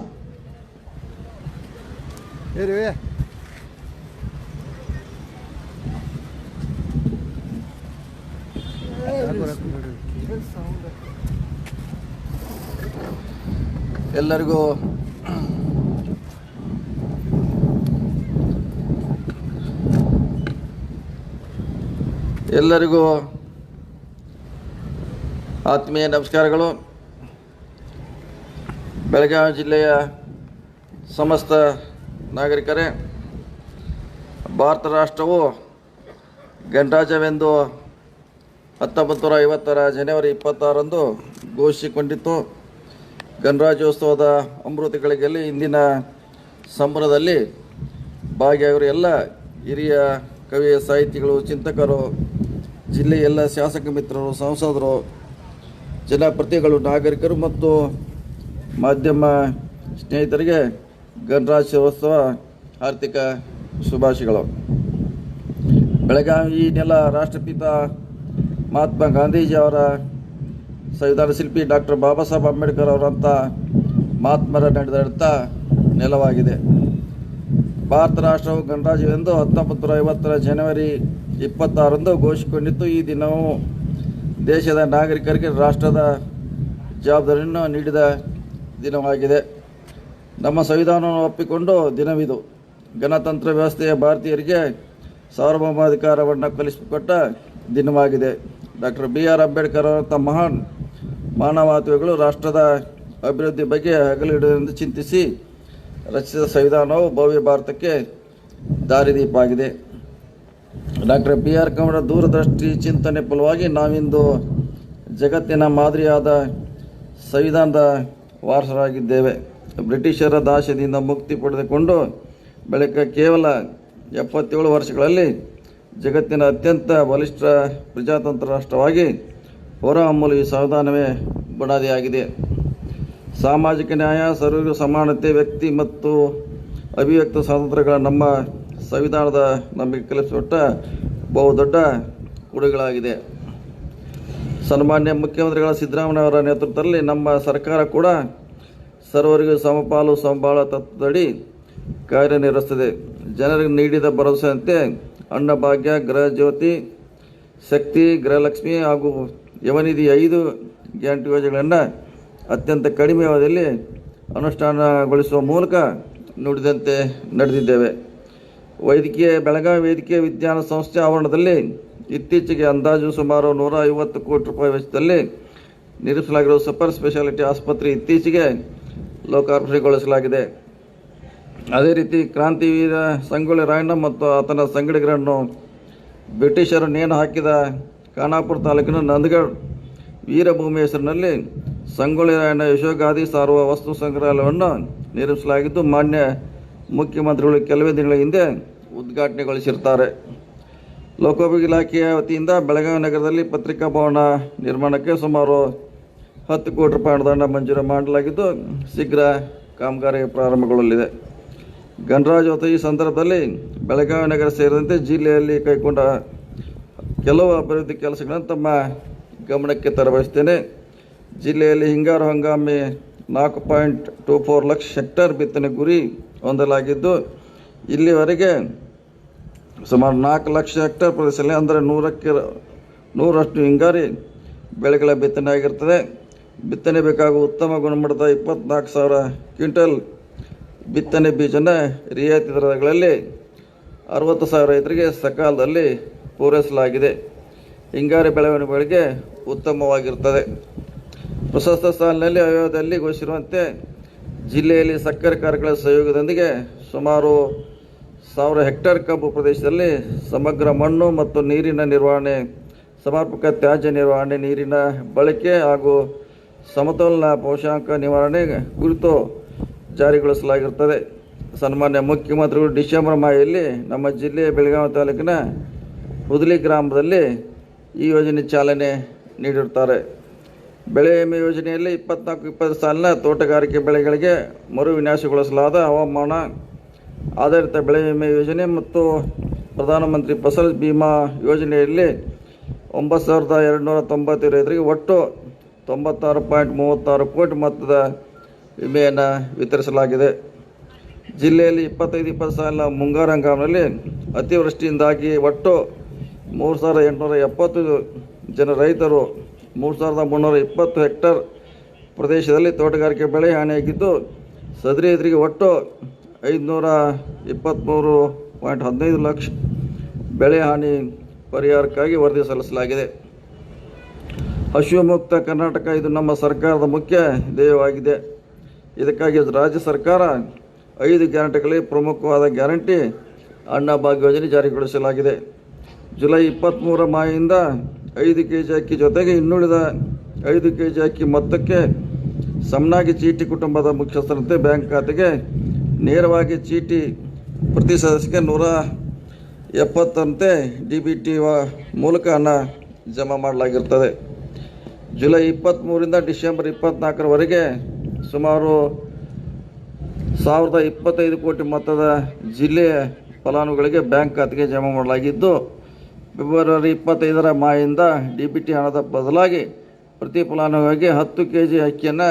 ಎಲ್ಲರಿಗೂ ಆತ್ಮೀಯ ನಮಸ್ಕಾರಗಳು. ಬೆಳಗಾವಿ ಜಿಲ್ಲೆಯ ಸಮಸ್ತ ನಾಗರಿಕರೇ, ಭಾರತ ರಾಷ್ಟ್ರವು ಗಣರಾಜ್ಯವೆಂದು 1950 ಜನವರಿ 26ರಂದು ಘೋಷಿಸಿಕೊಂಡಿತ್ತು. ಗಣರಾಜ್ಯೋತ್ಸವದ ಅಮೃತಗಳಿಗೆಲ್ಲಿ ಇಂದಿನ ಸಂಭ್ರಮದಲ್ಲಿ ಭಾಗಿಯಾಗಿರುವ ಎಲ್ಲ ಹಿರಿಯ ಕವಿ, ಸಾಹಿತಿಗಳು, ಚಿಂತಕರು, ಜಿಲ್ಲೆಯ ಎಲ್ಲ ಶಾಸಕ ಮಿತ್ರರು, ಸಂಸದರು, ಜನಪ್ರತಿನಿಧಿಗಳು, ನಾಗರಿಕರು ಮತ್ತು ಮಾಧ್ಯಮ ಸ್ನೇಹಿತರಿಗೆ ಗಣರಾಜ್ಯೋತ್ಸವ ಆರ್ಥಿಕ ಶುಭಾಶಯಗಳು. ಬೆಳಗಾವಿ ನೆಲ ರಾಷ್ಟ್ರಪಿತ ಮಹಾತ್ಮ ಗಾಂಧೀಜಿ ಅವರ, ಸಂವಿಧಾನ ಶಿಲ್ಪಿ ಡಾಕ್ಟರ್ ಬಾಬಾ ಸಾಹೇಬ್ ಅಂಬೇಡ್ಕರ್ ಅವರಂಥ ಮಹಾತ್ಮರ ನಡೆದಾಡುತ್ತ ನೆಲವಾಗಿದೆ. ಭಾರತ ರಾಷ್ಟ್ರವು ಗಣರಾಜ್ಯವೆಂದು 1950 ಜನವರಿ 26ರಂದು ಘೋಷಿಸಿಕೊಂಡಿತ್ತು. ಈ ದಿನವು ದೇಶದ ನಾಗರಿಕರಿಗೆ ರಾಷ್ಟ್ರದ ಜವಾಬ್ದಾರಿಯನ್ನು ನೀಡಿದ ದಿನವಾಗಿದೆ. ನಮ್ಮ ಸಂವಿಧಾನವನ್ನು ಒಪ್ಪಿಕೊಂಡು ದಿನವಿದು. ಗಣತಂತ್ರ ವ್ಯವಸ್ಥೆಯ ಭಾರತೀಯರಿಗೆ ಸಾರ್ವಭೌಮಾಧಿಕಾರವನ್ನು ಕಲಿಸಿಕೊಟ್ಟ ದಿನವಾಗಿದೆ. ಡಾಕ್ಟರ್ BR ಅಂಬೇಡ್ಕರ್ ಅವರಂಥ ಮಹಾನ್ ಮಾನವತಾವಾದಿಗಳು ರಾಷ್ಟ್ರದ ಅಭಿವೃದ್ಧಿ ಬಗ್ಗೆ ಹಗಲಿರುಳೆಂದು ಚಿಂತಿಸಿ ರಚಿಸಿದ ಸಂವಿಧಾನವು ಭವ್ಯ ಭಾರತಕ್ಕೆ ದಾರಿದೀಪ ಆಗಿದೆ. ಡಾಕ್ಟರ್ BR ಅವರ ದೂರದೃಷ್ಟಿ ಚಿಂತನೆ ಫಲವಾಗಿ ನಾವಿಂದು ಜಗತ್ತಿನ ಮಾದರಿಯಾದ ಸಂವಿಧಾನದ ವಾರಸರಾಗಿದ್ದೇವೆ. ಬ್ರಿಟಿಷರ ದಾಸ್ಯದಿಂದ ಮುಕ್ತಿ ಪಡೆದುಕೊಂಡು ಕೇವಲ 77 ವರ್ಷಗಳಲ್ಲಿ ಜಗತ್ತಿನ ಅತ್ಯಂತ ಬಲಿಷ್ಠ ಪ್ರಜಾತಂತ್ರ ರಾಷ್ಟ್ರವಾಗಿ ಹೊರಹೊಮ್ಮಲು ಈ ಸಂವಿಧಾನವೇ ಬುನಾದಿಯಾಗಿದೆ. ಸಾಮಾಜಿಕ ನ್ಯಾಯ, ಸರ್ವರಿಗೂ ಸಮಾನತೆ, ವ್ಯಕ್ತಿ ಮತ್ತು ಅಭಿವ್ಯಕ್ತ ಸ್ವಾತಂತ್ರ್ಯಗಳ ನಮ್ಮ ಸಂವಿಧಾನದ ನಮಗೆ ಕಲಿಸಿಕೊಟ್ಟ ಬಹುದೊಡ್ಡ ಕೊಡುಗೆಗಳಾಗಿದೆ. ಸನ್ಮಾನ್ಯ ಮುಖ್ಯಮಂತ್ರಿಗಳ ಸಿದ್ದರಾಮಯ್ಯವರ ನೇತೃತ್ವದಲ್ಲಿ ನಮ್ಮ ಸರ್ಕಾರ ಕೂಡ ಸರ್ವರಿಗೂ ಸಮಪಾಲು ಸಮಬಾಳ ತತ್ವದಡಿ ಕಾರ್ಯನಿರ್ವಹಿಸುತ್ತದೆ. ಜನರಿಗೆ ನೀಡಿದ ಭರವಸೆಯಂತೆ ಅನ್ನಭಾಗ್ಯ, ಗೃಹ ಜ್ಯೋತಿ, ಶಕ್ತಿ, ಗೃಹಲಕ್ಷ್ಮಿ ಹಾಗೂ ಯವನಿಧಿ 5 ಗ್ಯಾರಂಟಿ ಯೋಜನೆಗಳನ್ನು ಅತ್ಯಂತ ಕಡಿಮೆ ಅವಧಿಯಲ್ಲಿ ಅನುಷ್ಠಾನಗೊಳಿಸುವ ಮೂಲಕ ನುಡಿದಂತೆ ನಡೆದಿದ್ದೇವೆ. ಬೆಳಗಾವಿ ವೈದ್ಯಕೀಯ ವಿಜ್ಞಾನ ಸಂಸ್ಥೆ ಆವರಣದಲ್ಲಿ ಇತ್ತೀಚೆಗೆ ಅಂದಾಜು ಸುಮಾರು 150 ಕೋಟಿ ರೂಪಾಯಿ ವೆಚ್ಚದಲ್ಲಿ ನಿರ್ಮಿಸಲಾಗಿರುವ ಸೂಪರ್ ಸ್ಪೆಷಾಲಿಟಿ ಆಸ್ಪತ್ರೆ ಇತ್ತೀಚೆಗೆ ಲೋಕಾರ್ಪಣೆಗೊಳಿಸಲಾಗಿದೆ. ಅದೇ ರೀತಿ ಕ್ರಾಂತಿವೀರ ಸಂಗೊಳ್ಳಿ ರಾಯಣ್ಣ ಮತ್ತು ಆತನ ಸಂಗಡಿಗರನ್ನು ಬ್ರಿಟಿಷರು ನೇಣು ಹಾಕಿದ ಖಾನಾಪುರ ತಾಲೂಕಿನ ನಂದಗಢ ವೀರಭೂಮಿ ಹೆಸರಿನಲ್ಲಿ ಸಂಗೊಳ್ಳಿ ರಾಯಣ್ಣ ಯಶೋಗಾದಿ ಸಾರುವ ವಸ್ತು ಸಂಗ್ರಹಾಲಯವನ್ನು ನಿರ್ಮಿಸಲಾಗಿದ್ದು, ಮಾನ್ಯ ಮುಖ್ಯಮಂತ್ರಿಗಳು ಕೆಲವೇ ದಿನಗಳ ಹಿಂದೆ ಉದ್ಘಾಟನೆಗೊಳಿಸಿರುತ್ತಾರೆ. ಲೋಕೋಪಯೋಗಿ ಇಲಾಖೆಯ ವತಿಯಿಂದ ಬೆಳಗಾವಿ ನಗರದಲ್ಲಿ ಪತ್ರಿಕಾ ಭವನ ನಿರ್ಮಾಣಕ್ಕೆ ಸುಮಾರು 10 ಕೋಟಿ ರೂಪಾಯಿ ಅನುದಾನ ಮಂಜೂರು ಮಾಡಲಾಗಿದ್ದು, ಶೀಘ್ರ ಕಾಮಗಾರಿ ಪ್ರಾರಂಭಗೊಳ್ಳಲಿದೆ. ಗಣರಾಜ್ಯೋತ್ಸವ ಈ ಸಂದರ್ಭದಲ್ಲಿ ಬೆಳಗಾವಿ ನಗರ ಸೇರಿದಂತೆ ಜಿಲ್ಲೆಯಲ್ಲಿ ಕೈಗೊಂಡ ಕೆಲವು ಅಭಿವೃದ್ಧಿ ಕೆಲಸಗಳನ್ನು ತಮ್ಮ ಗಮನಕ್ಕೆ ತರಬಯಸುತ್ತೇನೆ. ಜಿಲ್ಲೆಯಲ್ಲಿ ಹಿಂಗಾರು ಹಂಗಾಮಿ 4.24 ಲಕ್ಷ ಹೆಕ್ಟೇರ್ ಬಿತ್ತನೆ ಗುರಿ ಹೊಂದಲಾಗಿದ್ದು, ಇಲ್ಲಿವರೆಗೆ ಸುಮಾರು 4 ಲಕ್ಷ ಹೆಕ್ಟೇರ್ ಪ್ರದೇಶದಲ್ಲಿ ಅಂದರೆ 100% ಹಿಂಗಾರಿ ಬೆಳೆಗಳ ಬಿತ್ತನೆ ಆಗಿರ್ತದೆ. ಬಿತ್ತನೆ ಬೇಕಾಗುವ ಉತ್ತಮ ಗುಣಮಟ್ಟದ 24,000 ಕ್ವಿಂಟಲ್ ಬಿತ್ತನೆ ಬೀಜನ ರಿಯಾಯಿತಿ ದರಗಳಲ್ಲಿ 60,000 ರೈತರಿಗೆ ಸಕಾಲದಲ್ಲಿ ಪೂರೈಸಲಾಗಿದೆ. ಹಿಂಗಾರಿ ಬೆಳವಣಿಗೆಗಳಿಗೆ ಉತ್ತಮವಾಗಿರುತ್ತದೆ. ಪ್ರಸಕ್ತ ಸಾಲಿನಲ್ಲಿ ಆಯೋಗದಲ್ಲಿ ಘೋಷಿಸಿರುವಂತೆ ಜಿಲ್ಲೆಯಲ್ಲಿ ಸಕ್ಕರೆ ಕಾರ್ಖಾನೆ ಸಹಯೋಗದೊಂದಿಗೆ ಸುಮಾರು 1,000 ಹೆಕ್ಟೇರ್ ಕಬ್ಬು ಪ್ರದೇಶದಲ್ಲಿ ಸಮಗ್ರ ಮಣ್ಣು ಮತ್ತು ನೀರಿನ ನಿರ್ವಹಣೆ, ಸಮರ್ಪಕ ತ್ಯಾಜ್ಯ ನಿರ್ವಹಣೆ, ನೀರಿನ ಬಳಕೆ ಹಾಗೂ ಸಮತೋಲನ ಪೋಷಕಾಂಶ ನಿವಾರಣೆ ಕುರಿತು ಜಾರಿಗೊಳಿಸಲಾಗಿರುತ್ತದೆ. ಸನ್ಮಾನ್ಯ ಮುಖ್ಯಮಂತ್ರಿಗಳು ಡಿಸೆಂಬರ್ ಮಾಹೆಯಲ್ಲಿ ನಮ್ಮ ಜಿಲ್ಲೆಯ ಬೆಳಗಾವಿ ತಾಲೂಕಿನ ಹುದಲಿ ಗ್ರಾಮದಲ್ಲಿ ಈ ಯೋಜನೆ ಚಾಲನೆ ನೀಡಿರುತ್ತಾರೆ. ಬೆಳೆ ವಿಮೆ ಯೋಜನೆಯಲ್ಲಿ 24-20 ಸಾಲಿನ ತೋಟಗಾರಿಕೆ ಬೆಳೆಗಳಿಗೆ ಮರು ವಿನ್ಯಾಸಗೊಳಿಸಲಾದ ಹವಾಮಾನ ಆಧಾರಿತ ಬೆಳೆ ವಿಮೆ ಯೋಜನೆ ಮತ್ತು ಪ್ರಧಾನಮಂತ್ರಿ ಫಸಲ್ ಬಿಮಾ ಯೋಜನೆಯಲ್ಲಿ 9,290 ರೈತರಿಗೆ ಒಟ್ಟು 96.36 ಕೋಟಿ ಮೊತ್ತದ ವಿಮೆಯನ್ನು ವಿತರಿಸಲಾಗಿದೆ. ಜಿಲ್ಲೆಯಲ್ಲಿ 25-20 ಸಾಲಿನ ಮುಂಗಾರು ಹಂಗಾಮಿನಲ್ಲಿ ಅತಿವೃಷ್ಟಿಯಿಂದಾಗಿ ಒಟ್ಟು 3,870 ಜನ ರೈತರು 3,320 ಹೆಕ್ಟೇರ್ ಪ್ರದೇಶದಲ್ಲಿ ತೋಟಗಾರಿಕೆ ಬೆಳೆ ಹಾನಿಯಾಗಿದ್ದು, ಸದರಿ ರೈತರಿಗೆ ಒಟ್ಟು 523.15 ಲಕ್ಷ ಬೆಳೆ ಹಾನಿ ಪರಿಹಾರಕ್ಕಾಗಿ ವರದಿ ಸಲ್ಲಿಸಲಾಗಿದೆ. ಹಸಿವು ಮುಕ್ತ ಕರ್ನಾಟಕ ಇದು ನಮ್ಮ ಸರ್ಕಾರದ ಮುಖ್ಯ ಧ್ಯೇಯವಾಗಿದೆ. ಇದಕ್ಕಾಗಿ ರಾಜ್ಯ ಸರ್ಕಾರ 5 ಗ್ಯಾರಂಟಿಗಳಲ್ಲಿ ಪ್ರಮುಖವಾದ ಗ್ಯಾರಂಟಿ ಅನ್ನಭಾಗ್ಯ ಯೋಜನೆ ಜಾರಿಗೊಳಿಸಲಾಗಿದೆ. ಜುಲೈ 23 ಮಾಹೆಯಿಂದ 5 ಕೆಜಿ ಅಕ್ಕಿ ಜೊತೆಗೆ ಇನ್ನುಳಿದ 5 ಕೆಜಿ ಅಕ್ಕಿ ಮೊತ್ತಕ್ಕೆ ಸಮನಾಗಿ ಚೀಟಿ ಕುಟುಂಬದ ಮುಖ್ಯಸ್ಥರಂತೆ ಬ್ಯಾಂಕ್ ಖಾತೆಗೆ ನೇರವಾಗಿ ಚೀಟಿ ಪ್ರತಿ ಸದಸ್ಯಕ್ಕೆ 170 DBT ಮೂಲಕ ಹಣ ಜಮಾ ಮಾಡಲಾಗಿರುತ್ತದೆ. ಜುಲೈ 23ರಿಂದ ಡಿಸೆಂಬರ್ 24ರವರೆಗೆ ಸುಮಾರು 1,025 ಕೋಟಿ ಮೊತ್ತದ ಜಿಲ್ಲೆಯ ಫಲಾನುಭವಿಗಳಿಗೆ ಬ್ಯಾಂಕ್ ಖಾತೆಗೆ ಜಮಾ ಮಾಡಲಾಗಿದ್ದು, ಫೆಬ್ರವರಿ 25ರ ಮಾಹೆಯಿಂದ DBT ಹಣದ ಬದಲಾಗಿ ಪ್ರತಿ ಫಲಾನುಭವಿಗೆ 10 ಕೆಜಿ ಅಕ್ಕಿಯನ್ನು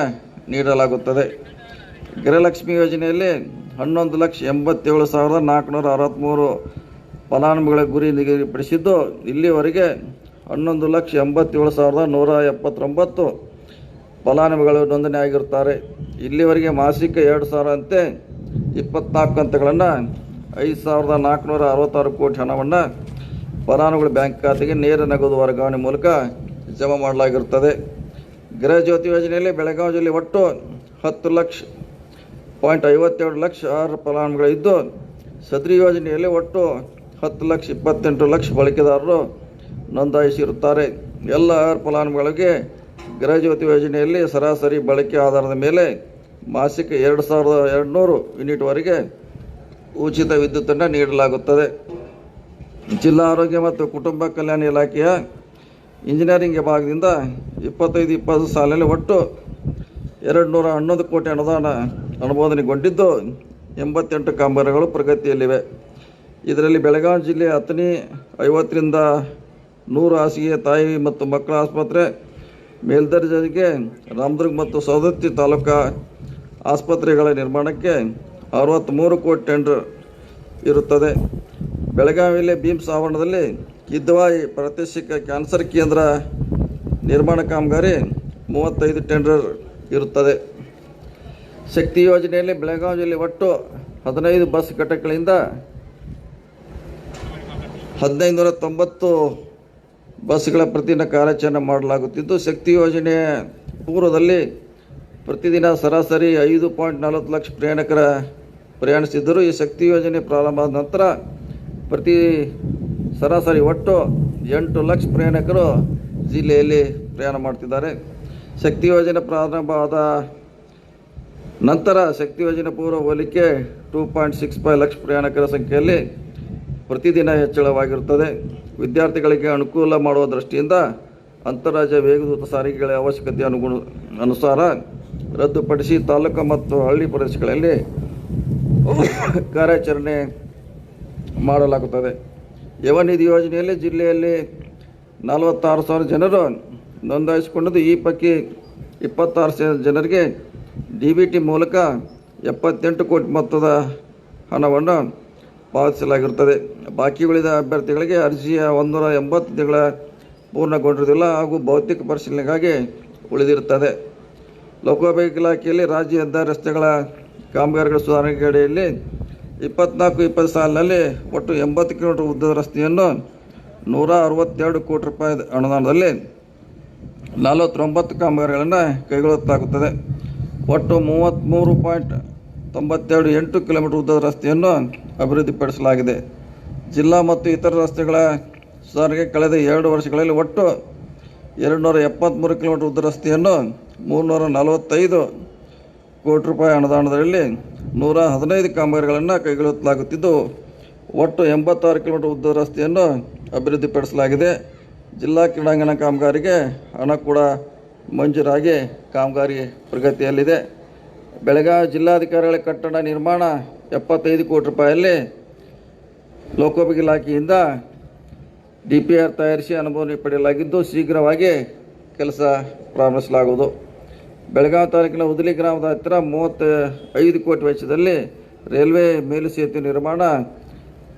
ನೀಡಲಾಗುತ್ತದೆ. ಗೃಹಲಕ್ಷ್ಮಿ ಯೋಜನೆಯಲ್ಲಿ 11,87,463 ಫಲಾನುಭವಿಗಳ ಗುರಿ ನಿಗದಿಪಡಿಸಿದ್ದು, ಇಲ್ಲಿವರೆಗೆ 11,87,179 ಫಲಾನುಭವಿಗಳು ನೋಂದಣಿ ಆಗಿರುತ್ತಾರೆ. ಇಲ್ಲಿವರೆಗೆ ಮಾಸಿಕ 2,000 ಅಂತೆ 24 ಕಂತುಗಳನ್ನು 5,466 ಕೋಟಿ ಹಣವನ್ನು ಫಲಾನುಭವಿಗಳ ಬ್ಯಾಂಕ್ ಖಾತೆಗೆ ನೇರ ನಗದು ವರ್ಗಾವಣೆ ಮೂಲಕ ಜಮಾ ಮಾಡಲಾಗಿರುತ್ತದೆ. ಗೃಹ ಜ್ಯೋತಿ ಯೋಜನೆಯಲ್ಲಿ ಬೆಳಗಾವಿ ಜಿಲ್ಲೆ ಒಟ್ಟು 10,52 ಲಕ್ಷ ಫಲಾನುಭವಿಗಳಿದ್ದು, ಸದರಿ ಯೋಜನೆಯಲ್ಲಿ ಒಟ್ಟು 10,28 ಲಕ್ಷ ಬಳಕೆದಾರರು ನೋಂದಾಯಿಸಿರುತ್ತಾರೆ. ಎಲ್ಲ ಫಲಾನುಭವಿಗಳಿಗೆ ಗೃಹ ಜ್ಯೋತಿ ಯೋಜನೆಯಲ್ಲಿ ಸರಾಸರಿ ಬಳಕೆ ಆಧಾರದ ಮೇಲೆ ಮಾಸಿಕ 2,200 ಯೂನಿಟ್ವರೆಗೆ ಉಚಿತ ವಿದ್ಯುತ್ತನ್ನು ನೀಡಲಾಗುತ್ತದೆ. ಜಿಲ್ಲಾ ಆರೋಗ್ಯ ಮತ್ತು ಕುಟುಂಬ ಕಲ್ಯಾಣ ಇಲಾಖೆಯ ಇಂಜಿನಿಯರಿಂಗ್ ವಿಭಾಗದಿಂದ 25-20 ಸಾಲಿನಲ್ಲಿ ಒಟ್ಟು 211 ಕೋಟಿ ಅನುದಾನ ಅನುಮೋದನೆಗೊಂಡಿದ್ದು, 88 ಕಾಮಗಾರಿಗಳು ಪ್ರಗತಿಯಲ್ಲಿವೆ. ಇದರಲ್ಲಿ ಬೆಳಗಾವಿ ಜಿಲ್ಲೆಯ ಅಥಣಿ 50ರಿಂದ 100 ಹಾಸಿಗೆ ತಾಯಿ ಮತ್ತು ಮಕ್ಕಳ ಆಸ್ಪತ್ರೆ, ಮೇಲ್ದರ್ಜೆಗೆ ರಾಮದುರ್ಗ ಮತ್ತು ಸವದತ್ತಿ ತಾಲೂಕಾ ಆಸ್ಪತ್ರೆಗಳ ನಿರ್ಮಾಣಕ್ಕೆ 63 ಕೋಟಿ ಟೆಂಡರ್ ಇರುತ್ತದೆ. ಬೆಳಗಾವಿಯಲ್ಲಿ ಬೀಮ್ಸ್ ಆವರಣದಲ್ಲಿ ಕಿದ್ವಾಯಿ ಪ್ರಾದೇಶಿಕ ಕ್ಯಾನ್ಸರ್ ಕೇಂದ್ರ ನಿರ್ಮಾಣ ಕಾಮಗಾರಿ 35 ಟೆಂಡರ್ ಇರುತ್ತದೆ. ಶಕ್ತಿ ಯೋಜನೆಯಲ್ಲಿ ಬೆಳಗಾವಿ ಜಿಲ್ಲೆ ಒಟ್ಟು 15 ಬಸ್ ಘಟಕಗಳಿಂದ 1590 ಬಸ್ಗಳ ಪ್ರತಿದಿನ ಕಾರ್ಯಾಚರಣೆ ಮಾಡಲಾಗುತ್ತಿದ್ದು, ಶಕ್ತಿ ಯೋಜನೆಯ ಪೂರ್ವದಲ್ಲಿ ಪ್ರತಿದಿನ ಸರಾಸರಿ 5.40 ಲಕ್ಷ ಪ್ರಯಾಣಿಸಿದ್ದರು. ಈ ಶಕ್ತಿ ಯೋಜನೆ ಪ್ರಾರಂಭ ಆದ ನಂತರ ಸರಾಸರಿ ಒಟ್ಟು 8 ಲಕ್ಷ ಪ್ರಯಾಣಿಕರು ಜಿಲ್ಲೆಯಲ್ಲಿ ಪ್ರಯಾಣ ಮಾಡ್ತಿದ್ದಾರೆ. ಶಕ್ತಿ ಯೋಜನೆ ಪ್ರಾರಂಭವಾದ ನಂತರ ಶಕ್ತಿ ಯೋಜನೆ ಪೂರ್ವ ಹೋಲಿಕೆ 2.65 ಲಕ್ಷ ಪ್ರಯಾಣಿಕರ ಸಂಖ್ಯೆಯಲ್ಲಿ ಪ್ರತಿದಿನ ಹೆಚ್ಚಳವಾಗಿರುತ್ತದೆ. ವಿದ್ಯಾರ್ಥಿಗಳಿಗೆ ಅನುಕೂಲ ಮಾಡುವ ದೃಷ್ಟಿಯಿಂದ ಅಂತಾರಾಜ್ಯ ವೇಗದೂತ ಸಾರಿಗೆಗಳ ಅವಶ್ಯಕತೆ ಅನುಸಾರ ರದ್ದುಪಡಿಸಿ ತಾಲೂಕು ಮತ್ತು ಹಳ್ಳಿ ಪ್ರದೇಶಗಳಲ್ಲಿ ಕಾರ್ಯಾಚರಣೆ ಮಾಡಲಾಗುತ್ತದೆ. ಯವನಿಧಿ ಯೋಜನೆಯಲ್ಲಿ ಜಿಲ್ಲೆಯಲ್ಲಿ 46,000 ಜನರು ನೋಂದಾಯಿಸಿಕೊಂಡಿದ್ದು, ಈ ಪೈಕಿ 26,000 ಜನರಿಗೆ DBT ಮೂಲಕ 78 ಕೋಟಿ ಮೊತ್ತದ ಹಣವನ್ನು ಪಾವತಿಸಲಾಗಿರುತ್ತದೆ. ಬಾಕಿ ಉಳಿದ ಅಭ್ಯರ್ಥಿಗಳಿಗೆ ಅರ್ಜಿಯ 180 ದಿನಗಳ ಪೂರ್ಣಗೊಂಡಿರುವುದಿಲ್ಲ ಹಾಗೂ ಭೌತಿಕ ಪರಿಶೀಲನೆಗಾಗಿ ಉಳಿದಿರುತ್ತದೆ. ಲೋಕೋಪಯೋಗಿ ಇಲಾಖೆಯಲ್ಲಿ ರಾಜ್ಯ ಹೆದ್ದಾರಿ ರಸ್ತೆಗಳ ಕಾಮಗಾರಿಗಳ ಸುಧಾರಣೆಗೆ ಅಡಿಯಲ್ಲಿ 24-20 ಸಾಲಿನಲ್ಲಿ ಒಟ್ಟು 80 ಕಿಲೋಮೀಟರ್ ಉದ್ದದ ರಸ್ತೆಯನ್ನು 162 ಕೋಟಿ ರೂಪಾಯಿ ಅನುದಾನದಲ್ಲಿ 49 ಕಾಮಗಾರಿಗಳನ್ನು ಕೈಗೊಳ್ಳಲಾಗುತ್ತದೆ. ಒಟ್ಟು 33.928 ಕಿಲೋಮೀಟರ್ ಉದ್ದದ ರಸ್ತೆಯನ್ನು ಅಭಿವೃದ್ಧಿಪಡಿಸಲಾಗಿದೆ. ಜಿಲ್ಲಾ ಮತ್ತು ಇತರ ರಸ್ತೆಗಳ ಸುಧಾರಣೆಗೆ ಕಳೆದ 2 ವರ್ಷಗಳಲ್ಲಿ ಒಟ್ಟು 273 ಕಿಲೋಮೀಟರ್ ಉದ್ದ ರಸ್ತೆಯನ್ನು 345 ಕೋಟಿ ರೂಪಾಯಿ ಅನುದಾನದಲ್ಲಿ 115 ಕಾಮಗಾರಿಗಳನ್ನು ಕೈಗೊಳ್ಳಲಾಗುತ್ತಿದ್ದು, ಒಟ್ಟು 86 ಕಿಲೋಮೀಟರ್ ಉದ್ದ ರಸ್ತೆಯನ್ನು ಅಭಿವೃದ್ಧಿಪಡಿಸಲಾಗಿದೆ. ಜಿಲ್ಲಾ ಕ್ರೀಡಾಂಗಣ ಕಾಮಗಾರಿಗೆ ಹಣ ಕೂಡ ಮಂಜೂರಾಗಿ ಕಾಮಗಾರಿ ಪ್ರಗತಿಯಲ್ಲಿದೆ. ಬೆಳಗಾವಿ ಜಿಲ್ಲಾಧಿಕಾರಿಗಳ ಕಟ್ಟಡ ನಿರ್ಮಾಣ 75 ಕೋಟಿ ರೂಪಾಯಿಯಲ್ಲಿ ಲೋಕೋಪಯೋಗಿ ಇಲಾಖೆಯಿಂದ DPR ತಯಾರಿಸಿ ಅನುಮೋದನೆ ಪಡೆಯಲಾಗಿದ್ದು, ಶೀಘ್ರವಾಗಿ ಕೆಲಸ ಪ್ರಾರಂಭಿಸಲಾಗುವುದು. ಬೆಳಗಾವಿ ತಾಲೂಕಿನ ಉದಲಿ ಗ್ರಾಮದ ಹತ್ತಿರ 35 ಕೋಟಿ ವೆಚ್ಚದಲ್ಲಿ ರೈಲ್ವೆ ಮೇಲು ಸೇತುವೆ ನಿರ್ಮಾಣ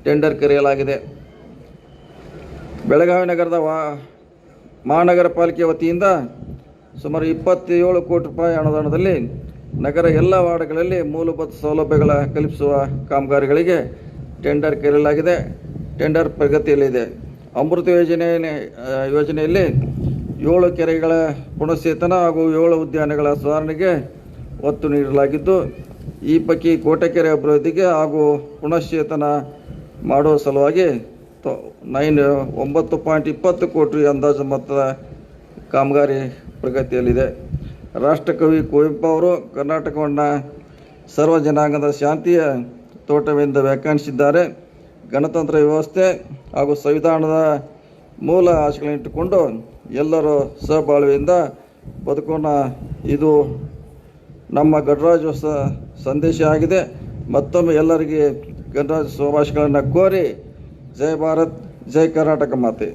ಟೆಂಡರ್ ಕರೆಯಲಾಗಿದೆ. ಬೆಳಗಾವಿ ನಗರದ ಮಹಾನಗರ ಪಾಲಿಕೆ ವತಿಯಿಂದ ಸುಮಾರು 27 ಕೋಟಿ ರೂಪಾಯಿ ಅನುದಾನದಲ್ಲಿ ನಗರ ಎಲ್ಲ ವಾರ್ಡ್ಗಳಲ್ಲಿ ಮೂಲಭೂತ ಸೌಲಭ್ಯಗಳ ಕಲ್ಪಿಸುವ ಕಾಮಗಾರಿಗಳಿಗೆ ಟೆಂಡರ್ ಕರೆಯಲಾಗಿದೆ. ಟೆಂಡರ್ ಪ್ರಗತಿಯಲ್ಲಿದೆ. ಅಮೃತ ಯೋಜನೆಯಲ್ಲಿ 7 ಕೆರೆಗಳ ಪುನಶ್ಚೇತನ ಹಾಗೂ 7 ಉದ್ಯಾನಗಳ ಸುಧಾರಣೆಗೆ ಒತ್ತು ನೀಡಲಾಗಿದ್ದು, ಈ ಪೈಕಿ ಕೋಟೆಕೆರೆ ಅಭಿವೃದ್ಧಿಗೆ ಹಾಗೂ ಪುನಶ್ಚೇತನ ಮಾಡುವ ಸಲುವಾಗಿ 9.20 ಕೋಟಿ ಅಂದಾಜು ಮೊತ್ತದ ಕಾಮಗಾರಿ ಪ್ರಗತಿಯಲ್ಲಿದೆ. ರಾಷ್ಟ್ರಕವಿ ಕುವೆಂಪು ಅವರು ಕರ್ನಾಟಕವನ್ನು ಸರ್ವ ಜನಾಂಗದ ಶಾಂತಿಯ ತೋಟವೆಂದು ವ್ಯಾಖ್ಯಾನಿಸಿದ್ದಾರೆ. ಗಣತಂತ್ರ ವ್ಯವಸ್ಥೆ ಹಾಗೂ ಸಂವಿಧಾನದ ಮೂಲ ಆಶಯಗಳನ್ನಿಟ್ಟುಕೊಂಡು ಎಲ್ಲರೂ ಸಹಬಾಳ್ವೆಯಿಂದ ಬದುಕೋಣ, ಇದು ನಮ್ಮ ಗಣರಾಜ್ಯೋತ್ಸವ ಸಂದೇಶ ಆಗಿದೆ. ಮತ್ತೊಮ್ಮೆ ಎಲ್ಲರಿಗೆ ಗಣರಾಜ್ಯ ಶುಭಾಶಯಗಳನ್ನು ಕೋರಿ ಜೈ ಭಾರತ್, ಜೈ ಕರ್ನಾಟಕ ಮಾತೆ.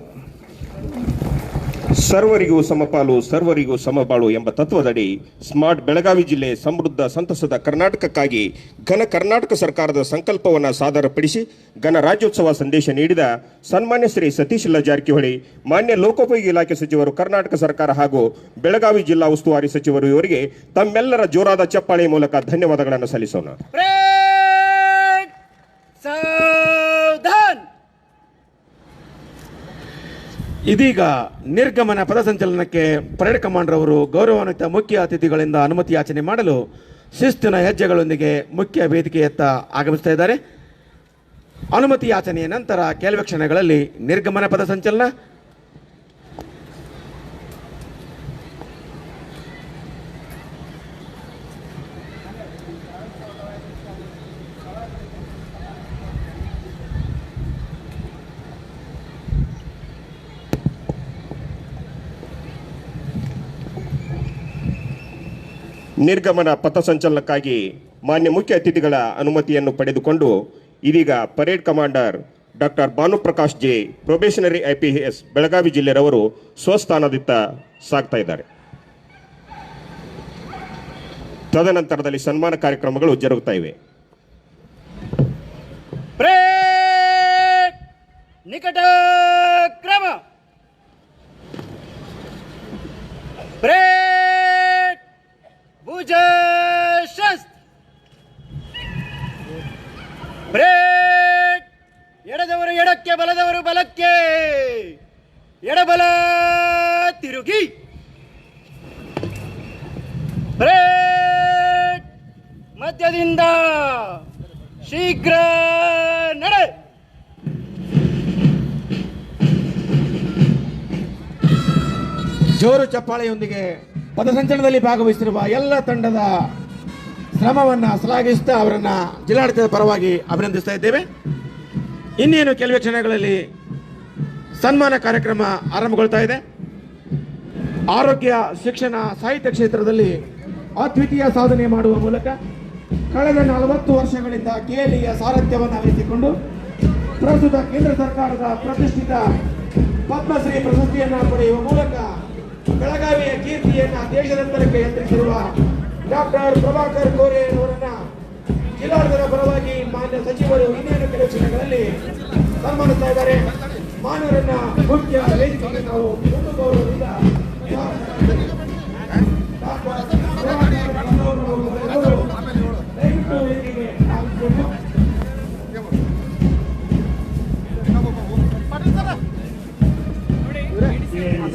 ಸರ್ವರಿಗೂ ಸಮಪಾಲು, ಸರ್ವರಿಗೂ ಸಮಬಾಳು ಎಂಬ ತತ್ವದಡಿ ಸ್ಮಾರ್ಟ್ ಬೆಳಗಾವಿ ಜಿಲ್ಲೆ ಸಮೃದ್ಧ ಸಂತಸದ ಕರ್ನಾಟಕಕ್ಕಾಗಿ ಘನ ಕರ್ನಾಟಕ ಸರ್ಕಾರದ ಸಂಕಲ್ಪವನ್ನು ಸಾದರಪಡಿಸಿ ಗಣರಾಜ್ಯೋತ್ಸವ ಸಂದೇಶ ನೀಡಿದ ಸನ್ಮಾನ್ಯ ಶ್ರೀ ಸತೀಶ್ ಜಾರಕಿಹೊಳಿ, ಮಾನ್ಯ ಲೋಕೋಪಯೋಗಿ ಇಲಾಖೆ ಸಚಿವರು, ಕರ್ನಾಟಕ ಸರ್ಕಾರ ಹಾಗೂ ಬೆಳಗಾವಿ ಜಿಲ್ಲಾ ಉಸ್ತುವಾರಿ ಸಚಿವರು ಇವರಿಗೆ ತಮ್ಮೆಲ್ಲರ ಜೋರಾದ ಚಪ್ಪಾಳೆ ಮೂಲಕ ಧನ್ಯವಾದಗಳನ್ನು ಸಲ್ಲಿಸೋಣ. ಇದೀಗ ನಿರ್ಗಮನ ಪಥಸಂಚಲನಕ್ಕೆ ಪರೇಡ್ ಕಮಾಂಡರ್ ಅವರು ಗೌರವಾನ್ವಿತ ಮುಖ್ಯ ಅತಿಥಿಗಳಿಂದ ಅನುಮತಿ ಯಾಚನೆ ಮಾಡಲು ಶಿಸ್ತಿನ ಹೆಜ್ಜೆಗಳೊಂದಿಗೆ ಮುಖ್ಯ ವೇದಿಕೆಯತ್ತ ಆಗಮಿಸ್ತಾ ಇದ್ದಾರೆ. ಅನುಮತಿ ಯಾಚನೆಯ ನಂತರ ಕೆಲವೇ ಕ್ಷಣಗಳಲ್ಲಿ ನಿರ್ಗಮನ ಪಥಸಂಚಲನ. ನಿರ್ಗಮನ ಪಥಸಂಚಲನಕ್ಕಾಗಿ ಮಾನ್ಯ ಮುಖ್ಯ ಅತಿಥಿಗಳ ಅನುಮತಿಯನ್ನು ಪಡೆದುಕೊಂಡು ಇದೀಗ parade commander doctor Bhanuprakash J, probationary IPS Belagavi ಜಿಲ್ಲೆರವರು ಸ್ವಸ್ಥಾನದಿತ್ತ ಸಾಗ್ತಾ ಇದ್ದಾರೆ. ತದನಂತರದಲ್ಲಿ ಸನ್ಮಾನ ಕಾರ್ಯಕ್ರಮಗಳು ಜರುಗುತ್ತಾ ಇವೆ. ನಿಕಟ ಕ್ರಮ. ಬ್ರೇಕ್ ಭುಜ ಶಸ್ತ್ರ. ಬ್ರೇಕ್. ಎಡದವರು ಎಡಕ್ಕೆ, ಬಲದವರು ಬಲಕ್ಕೆ. ಎಡಬಲ ತಿರುಗಿ. ಬ್ರೇಕ್. ಮಧ್ಯದಿಂದ ಶೀಘ್ರ ನಡೆ. ಜೋರು ಚಪ್ಪಾಳೆಯೊಂದಿಗೆ ಪಥಸಂಚಲನದಲ್ಲಿ ಭಾಗವಹಿಸಿರುವ ಎಲ್ಲ ತಂಡದ ಶ್ರಮವನ್ನು ಶ್ಲಾಘಿಸುತ್ತಾ ಅವರನ್ನು ಜಿಲ್ಲಾಡಳಿತದ ಪರವಾಗಿ ಅಭಿನಂದಿಸ್ತಾ ಇದ್ದೇವೆ. ಇನ್ನೇನು ಕೆಲವೇ ಕ್ಷಣಗಳಲ್ಲಿ ಸನ್ಮಾನ ಕಾರ್ಯಕ್ರಮ ಆರಂಭಗೊಳ್ತಾ ಇದೆ. ಆರೋಗ್ಯ, ಶಿಕ್ಷಣ, ಸಾಹಿತ್ಯ ಕ್ಷೇತ್ರದಲ್ಲಿ ಅದ್ವಿತೀಯ ಸಾಧನೆ ಮಾಡುವ ಮೂಲಕ ಕಳೆದ 40 ವರ್ಷಗಳಿಂದ KLEಯ ಸಾರಥ್ಯವನ್ನು ವಹಿಸಿಕೊಂಡು ಪ್ರಸ್ತುತ ಕೇಂದ್ರ ಸರ್ಕಾರದ ಪ್ರತಿಷ್ಠಿತ ಪದ್ಮಶ್ರೀ ಪ್ರಶಸ್ತಿಯನ್ನು ಪಡೆಯುವ ಮೂಲಕ ಬೆಳಗಾವಿಯ ಕೀರ್ತಿಯನ್ನು ದೇಶದೆತ್ತರಕ್ಕೆ ಎತ್ತರಿಸಿರುವ ಡಾಕ್ಟರ್ ಪ್ರಭಾಕರ್ ಕೋರೆ ಅವರನ್ನ ಜಿಲ್ಲಾಡಳಿತದ ಪರವಾಗಿ ಮಾನ್ಯ ಸಚಿವರು ಇನ್ನೇನು ಕೆಲವು ಕ್ಷಣಗಳಲ್ಲಿ ಸನ್ಮಾನಿಸ್ತಾ ಇದ್ದಾರೆ. ಮಾನ್ಯರನ್ನ ಮುಖ್ಯ ವೇದಿಕೆಗೆ ನಾವು ಒಂದು ಗೌರವದಿಂದ ದಯವಿಟ್ಟು ವೇದಿಕೆಗೆ ಆಗಬೇಕು.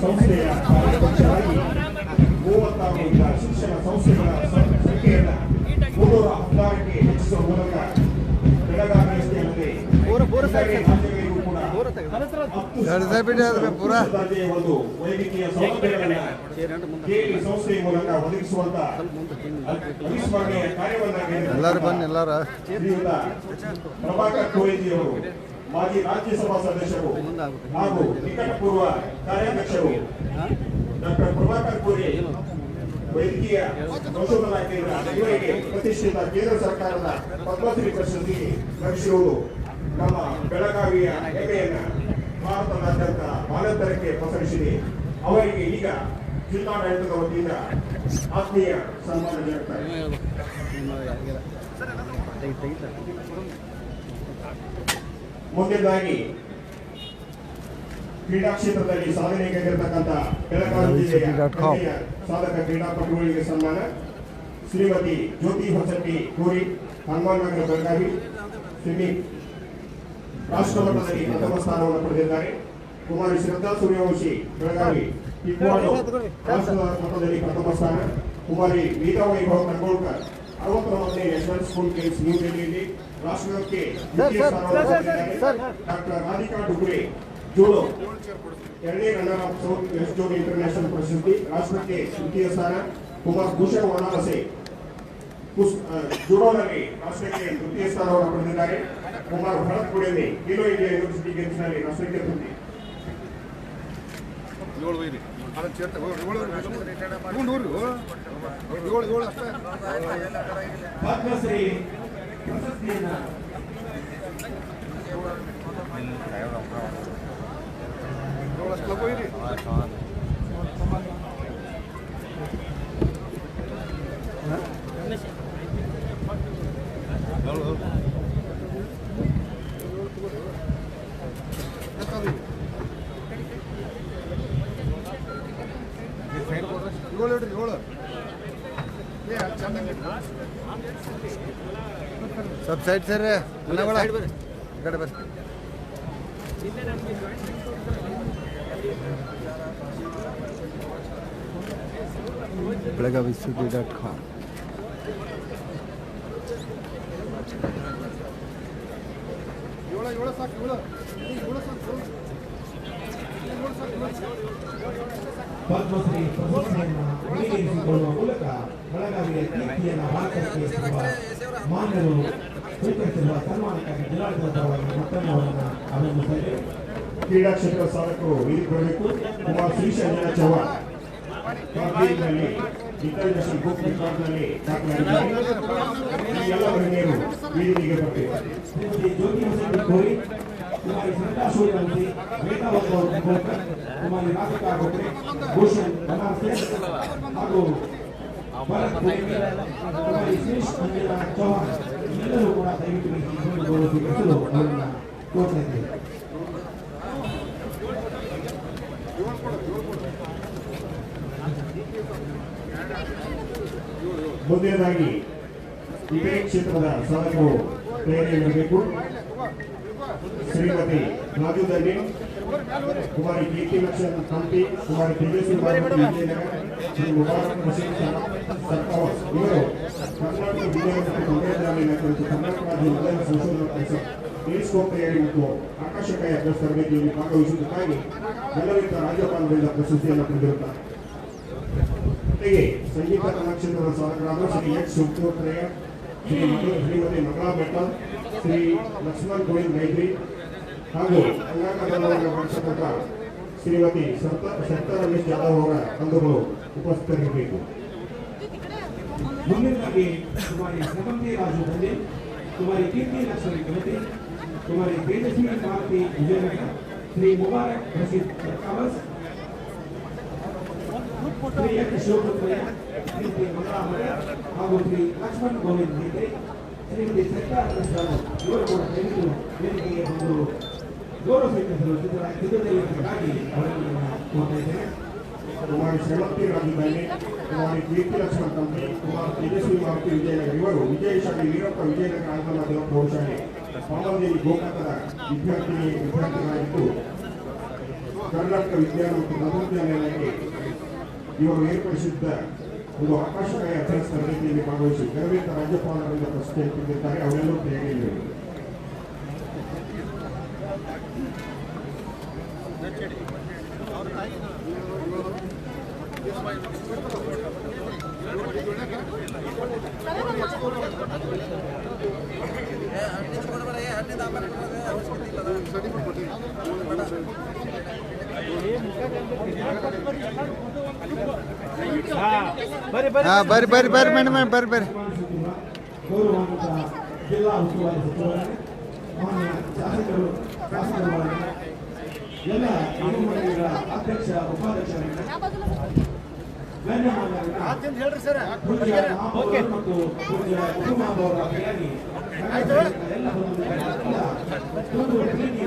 ಸಂಸ್ಥೆಯ ಅಧ್ಯಕ್ಷರಾಗಿ 36 ಶಿಕ್ಷಣ ಸಂಸ್ಥೆಗಳ ಸಂಖ್ಯೆಯನ್ನು 316ಕ್ಕೆ ಹೆಚ್ಚಿಸುವ ಮೂಲಕ ಬೆಳಗಾವಿಯಷ್ಟೇ ಅಲ್ಲದೆ ರಾಜ್ಯಗಳಿಗೂ ಕೂಡ 10 ದರ್ಜೆಯ ಒಂದು ವೈದ್ಯಕೀಯ ಸೌಲಭ್ಯಗಳನ್ನು KLE ಸಂಸ್ಥೆಯ ಮೂಲಕ ಒದಗಿಸುವಂತ ಅವಿಸ್ಮರಣೀಯ ಕಾರ್ಯವನ್ನಾಗಿ ಶ್ರೀಯುತ ಪ್ರಭಾಕರ್ ಕೋರೆಜಿಯವರು ಮಾಜಿ ರಾಜ್ಯಸಭಾ ಸದಸ್ಯರು ಹಾಗೂ ನಿಕಟಪೂರ್ವ ಕಾರ್ಯಾಧ್ಯಕ್ಷರು ಡಾಕ್ಟರ್ ಪ್ರಭಾಕರ್ ಕೋರೆ ವೈದ್ಯಕೀಯ ಸಂಶೋಧನಾ ಕೇಂದ್ರ ಇವರಿಗೆ ಪ್ರತಿಷ್ಠಿತ ಕೇಂದ್ರ ಸರ್ಕಾರದ ಪದ್ಮಶ್ರೀ ಪ್ರಶಸ್ತಿ ಲಭಿಸಿರುವುದು ನಮ್ಮ ಬೆಳಗಾವಿಯ ಹೆಮ್ಮೆಯನ್ನ ಭಾರತದಾದ್ಯಂತ ಬಾಲಂತರಕ್ಕೆ ಪಸರಿಸಿದೆ. ಅವರಿಗೆ ಈಗ ಜಿಲ್ಲಾಡಳಿತದ ವತಿಯಿಂದ ಆತ್ಮೀಯ ಸನ್ಮಾನ ನೀಡುತ್ತಾರೆ. ಮುಂದಿನದಾಗಿ ಕ್ರೀಡಾ ಕ್ಷೇತ್ರದಲ್ಲಿ ಸಾಧನೆಗೈದಿರತಕ್ಕಂಥ ಬೆಳಗಾವಿ ಜಿಲ್ಲೆಯ ಹೆಮ್ಮೆಯ ಸಾಧಕ ಕ್ರೀಡಾಪಟುಗಳಿಗೆ ಸನ್ಮಾನ. ಶ್ರೀಮತಿ ಜ್ಯೋತಿ ಹೊಸಟ್ಟಿ ಕೋರಿ, ಹನುಮಾನ್ ನಗರ, ಬೆಳಗಾವಿ ಸ್ವಿಮ್ಮಿಂಗ್ ರಾಷ್ಟ್ರಮಟ್ಟದಲ್ಲಿ ಪ್ರಥಮ ಸ್ಥಾನವನ್ನು ಪಡೆದಿದ್ದಾರೆ. ಕುಮಾರಿ ಶ್ರದ್ಧಾ ಸೂರ್ಯವಂಶಿ, ಬೆಳಗಾವಿ ಕಿಕ್ವಾಡೋ ರಾಷ್ಟ್ರ ಮಟ್ಟದಲ್ಲಿ ಪ್ರಥಮ ಸ್ಥಾನ. ಕುಮಾರಿ ಗೀತಾ ವೈಭವ್ ಕನ್ಗೋಳ್ಕರ್ 69ನೇ ನ್ಯಾಷನಲ್ ಸ್ಕೂಲ್ ಗೇಮ್ಸ್ ನ್ಯೂ ಡೆಲ್ಲಿಯಲ್ಲಿ ರಾಷ್ಟ್ರಕ್ಕೆ ದ್ವಿತೀಯ ಸ್ಥಾನವನ್ನು ಪಡೆದಿದ್ದಾರೆ. ಡಾಕ್ಟರ್ ರಾಧಿಕಾ ಡುಗ್ರೆ ಜೋಡೋ 2ನೇ runner up south west zone international ಪ್ರಶಸ್ತಿ, ರಾಷ್ಟ್ರಕ್ಕೆ ದ್ವಿತೀಯ ಸ್ಥಾನ. ಕುಮಾರ್ ಭೂಷಣ್ ವನಾರಸೆ ಜುಡೋನಲ್ಲಿ ರಾಷ್ಟ್ರಕ್ಕೆ ತೃತೀಯ ಸ್ಥಾನವನ್ನು ಪಡೆದಿದ್ದಾರೆ. ಕುಮಾರ್ ಭರತ್ ಪುಣೆಯಲ್ಲಿ ಖೇಲೋ ಇಂಡಿಯಾ ಯೂನಿವರ್ಸಿಟಿ ಗೇಮ್ಸ್ನಲ್ಲಿ ರಾಷ್ಟ್ರಕ್ಕೆ ತೃತೀಯ. ಪದ್ಮಶ್ರೀ ಪ್ರಶಸ್ತಿಯನ್ನು सब साइड से रे कड़े बस belegavicity.com ಪದ್ಮಶ್ರೀ ಪ್ರಶಸ್ತಿಯನ್ನು ಉಳಿಸಿಕೊಳ್ಳುವ ಮೂಲಕ ಬೆಳಗಾವಿಯ ಕೀರ್ತಿಯನ್ನು ಭಾರತಕ್ಕೆ ಮಾನ್ಯರು ಸ್ವೀಕರಿಸಿರುವ ಸನ್ಮಾನಕ್ಕಾಗಿ ಜಿಲ್ಲಾಡಳಿತದ ಪರವಾಗಿ ಮತ್ತೊಮ್ಮೆ ಅವರನ್ನು ಅಭಿನಂದಿಸಿದ್ದೇವೆ. ಕ್ರೀಡಾ ಕ್ಷೇತ್ರ ಸಾಧಕರು ವೇದಿಕೆ ಬರಬೇಕು. ಕುಮಾರ್ ಶ್ರೀಶ್ ಅಂಜನಾ ಚೌಹಾಣ್ ಕಾಂಗ್ರೆಸ್ನಲ್ಲಿ ಇಂಟರ್ನ್ಯಾಷನಲ್ ಬುಕ್ ರಿಕಾರ್ಡ್ನಲ್ಲಿ ದಾಖಲಾಗಿದ್ದಾರೆ. ಈ ಎಲ್ಲ ಮಹಿಳೆಯರು ವೇದಿಕೆಗೆ ಬರಬೇಕು. ಶ್ರೀಮತಿ ಜ್ಯೋತಿ ಹೊಸಟ್ಟಿ ಕೋರಿ, ಕುಮಾರಿ ಶ್ರದ್ಧಾ ಸೂರ್ಯವಂಶಿ, ವೇದಾ ವೈಭವ್ ಕನ್ಗೋಳ್ಕರ್, ಕುಮಾರಿ ರಾಧಿಕಾ ಡುಗ್ರೆ, ಭೂಷಣ್ ವನಾರಸೆ ಹಾಗೂ ಭರತ್ ಪುಣೆ, ಕುಮಾರಿ ಶ್ರೀಶ್ ಅಂಜನಾ ಚೌಹಾಣ್ ಎಲ್ಲರೂ ಕೂಡ ದಯವಿಟ್ಟು ಗೌರವಿಸಲು ಅವರನ್ನು ಕೋರ್ತಾ ಇದ್ದೇವೆ. ಮುಂದಿನದಾಗಿ ಇದೇ ಕ್ಷೇತ್ರದ ಸಾಧಕರು ತಯಾರಿಯಾಗಬೇಕು. ಶ್ರೀಮತಿ ರಾಜು ದಂಡಿ, ಕುಮಾರಿ ಕೀರ್ತಿ ಲಕ್ಷಣ ಕಂಪಿ, ಕುಮಾರಿ ತೇಜಸ್ವಿ ವಿಜಯನಗರ, ಶ್ರೀ ಮುಬಾರಕ್ ಬಶೀರ್ ಸರ್ಕಾವತ್ ಇವರು ಕರ್ನಾಟಕ ವಿಜ್ಞಾನ ಮತ್ತು ತಂತ್ರಜ್ಞಾನ ಕುರಿತು ಕರ್ನಾಟಕ ರಾಜ್ಯ ವಿಜ್ಞಾನ ಸಂಶೋಧನಾ ಪರಿಷತ್ ಟೆಲಿಸ್ಕೋಪ್ ತಯಾರಿ ಮತ್ತು ಆಕಾಶಕಾಯ ಅಭ್ಯಾಸ ತರಬೇತಿಯಲ್ಲಿ ಭಾಗವಹಿಸುವುದಕ್ಕಾಗಿ ಬೆಳಗಾವಿ ರಾಜ್ಯಪಾಲರಿಂದ ಪ್ರಶಸ್ತಿಯನ್ನು ಪಡೆದಿರುತ್ತಾರೆ. ಜೊತೆಗೆ ಸಂಗೀತ ಕಲಾಕ್ಷೇತ್ರದ ಸಾಧಕರಾದ ಶ್ರೀ ಎಚ್ ಶಿವಪುತ್ರಯ್ಯ, ಶ್ರೀಮತಿ ಮಗಳಾ ಬೆಟ್ಟಲ್, ಶ್ರೀ ಲಕ್ಷ್ಮಣ್ ಗೋವಿಂದ್ ಮೈತ್ರಿ ಹಾಗೂ ಅಂಗಾಂಗ ವರ್ಷದ ಶ್ರೀಮತಿ ಸಪ್ತ ರಮೇಶ್ ಜಾಧವ್ ಅವರ ಬಂಧುಗಳು ಉಪಸ್ಥಿತರಿರಬೇಕು. ಮುಂದಿನದಾಗಿ ಕುಮಾರಿ ಶ್ರೀಮತಿ ರಾಜು ದಂಡಿ, ಕುಮಾರಿ ಕೀರ್ತಿ ಲಕ್ಷಣ ಕಮಿಟಿ, ಕುಮಾರಿ ತೇಜಸ್ವಿ ಭಾರತಿ ವಿಜಯನಗರ, ಶ್ರೀ ಮುಬಾರಕ್ ಬಶೀರ್ ಸರ್ಕಾವತ್, ಶ್ರೀ ಎಚ್ ಶಿವಪುತ್ರಯ್ಯ, ಶ್ರೀಮತಿ ಮಗಳಾ ಬೆಟ್ಟಲ್ ಹಾಗೂ ಶ್ರೀ ಲಕ್ಷ್ಮಣ್ ಗೋವಿಂದ್ ಮೈತ್ರಿ, ಶ್ರೀಮತಿ ಸಪ್ತ ರಮೇಶ್ ಜಾಧವ್ ಇವರು ಕೂಡ ದಯವಿಟ್ಟು ವೇದಿಕೆಗೆ ಬಂದು ಗೌರವ ಸ್ವೀಕರಿಸಲು ಸಿದ್ಧತೆಯಾಗಿ ಅವರನ್ನು ಕೋರ್ತಾ ಇದ್ದೇನೆ. ಕುಮಾರಿ ಶ್ರೀಮತಿ ರಾಜು ದಂಡಿ, ಕುಮಾರಿ ಕೀರ್ತಿ ಲಕ್ಷಣ ಕಂಪಿ, ಕುಮಾರ್ ತೇಜಸ್ವಿ ಭಾರತಿ ವಿಜಯನಗರ ಇವರು ವಿಜಯಶಾಲಿ ವೀರಪ್ಪ ವಿಜಯನಗರ ಆಂಗ್ಲ ಮಾಧ್ಯಮ ಪ್ರೌಢಶಾಲೆ ಪಾಮರದೇವಿ ಗೋಕಾಕದ ವಿದ್ಯಾರ್ಥಿಗಳಾಗಿದ್ದು ಕರ್ನಾಟಕ ವಿಜ್ಞಾನ ಮತ್ತು ತಂತ್ರಜ್ಞಾನಕ್ಕೆ ಇವರು ಏರ್ಪಡಿಸಿದ್ದ ಒಂದು ಆಕಾಶಕಾಯ ಅಭ್ಯಾಸ ತರಬೇತಿಯಲ್ಲಿ ಭಾಗವಹಿಸಿ ಗೌರವಿತ ರಾಜ್ಯಪಾಲರಿಂದ ಪ್ರಶಸ್ತಿಯನ್ನು ಪಡೆದಿದ್ದಾರೆ. ಅವರೆಲ್ಲರೂ ತಯಾರಿಯಲ್ಲಿರುವರು. ಬರ್ರಿ ಮೇಡಮ್ ಬರ್ರಿ. ಗೌರವಾನ್ವಿತ ಜಿಲ್ಲಾ ಉಸ್ತುವಾರಿ ಸಚಿವರೇ, ಮಾನ್ಯ ಶಾಸಕರು, ಎಲ್ಲ ಅಂಗನವಾಡಿಗಳ ಅಧ್ಯಕ್ಷ ಉಪಾಧ್ಯಕ್ಷರಿಂದ ಪೂಜ್ಯ ಮಹಾಪೌರರು ಮತ್ತು ಪೂಜ್ಯ ಉಪಮಹಾಪೌರರಾಗಿ ಎಲ್ಲ ಬಂಧುಗಳಿಂದ ಒಂದು ಪ್ರೀತಿ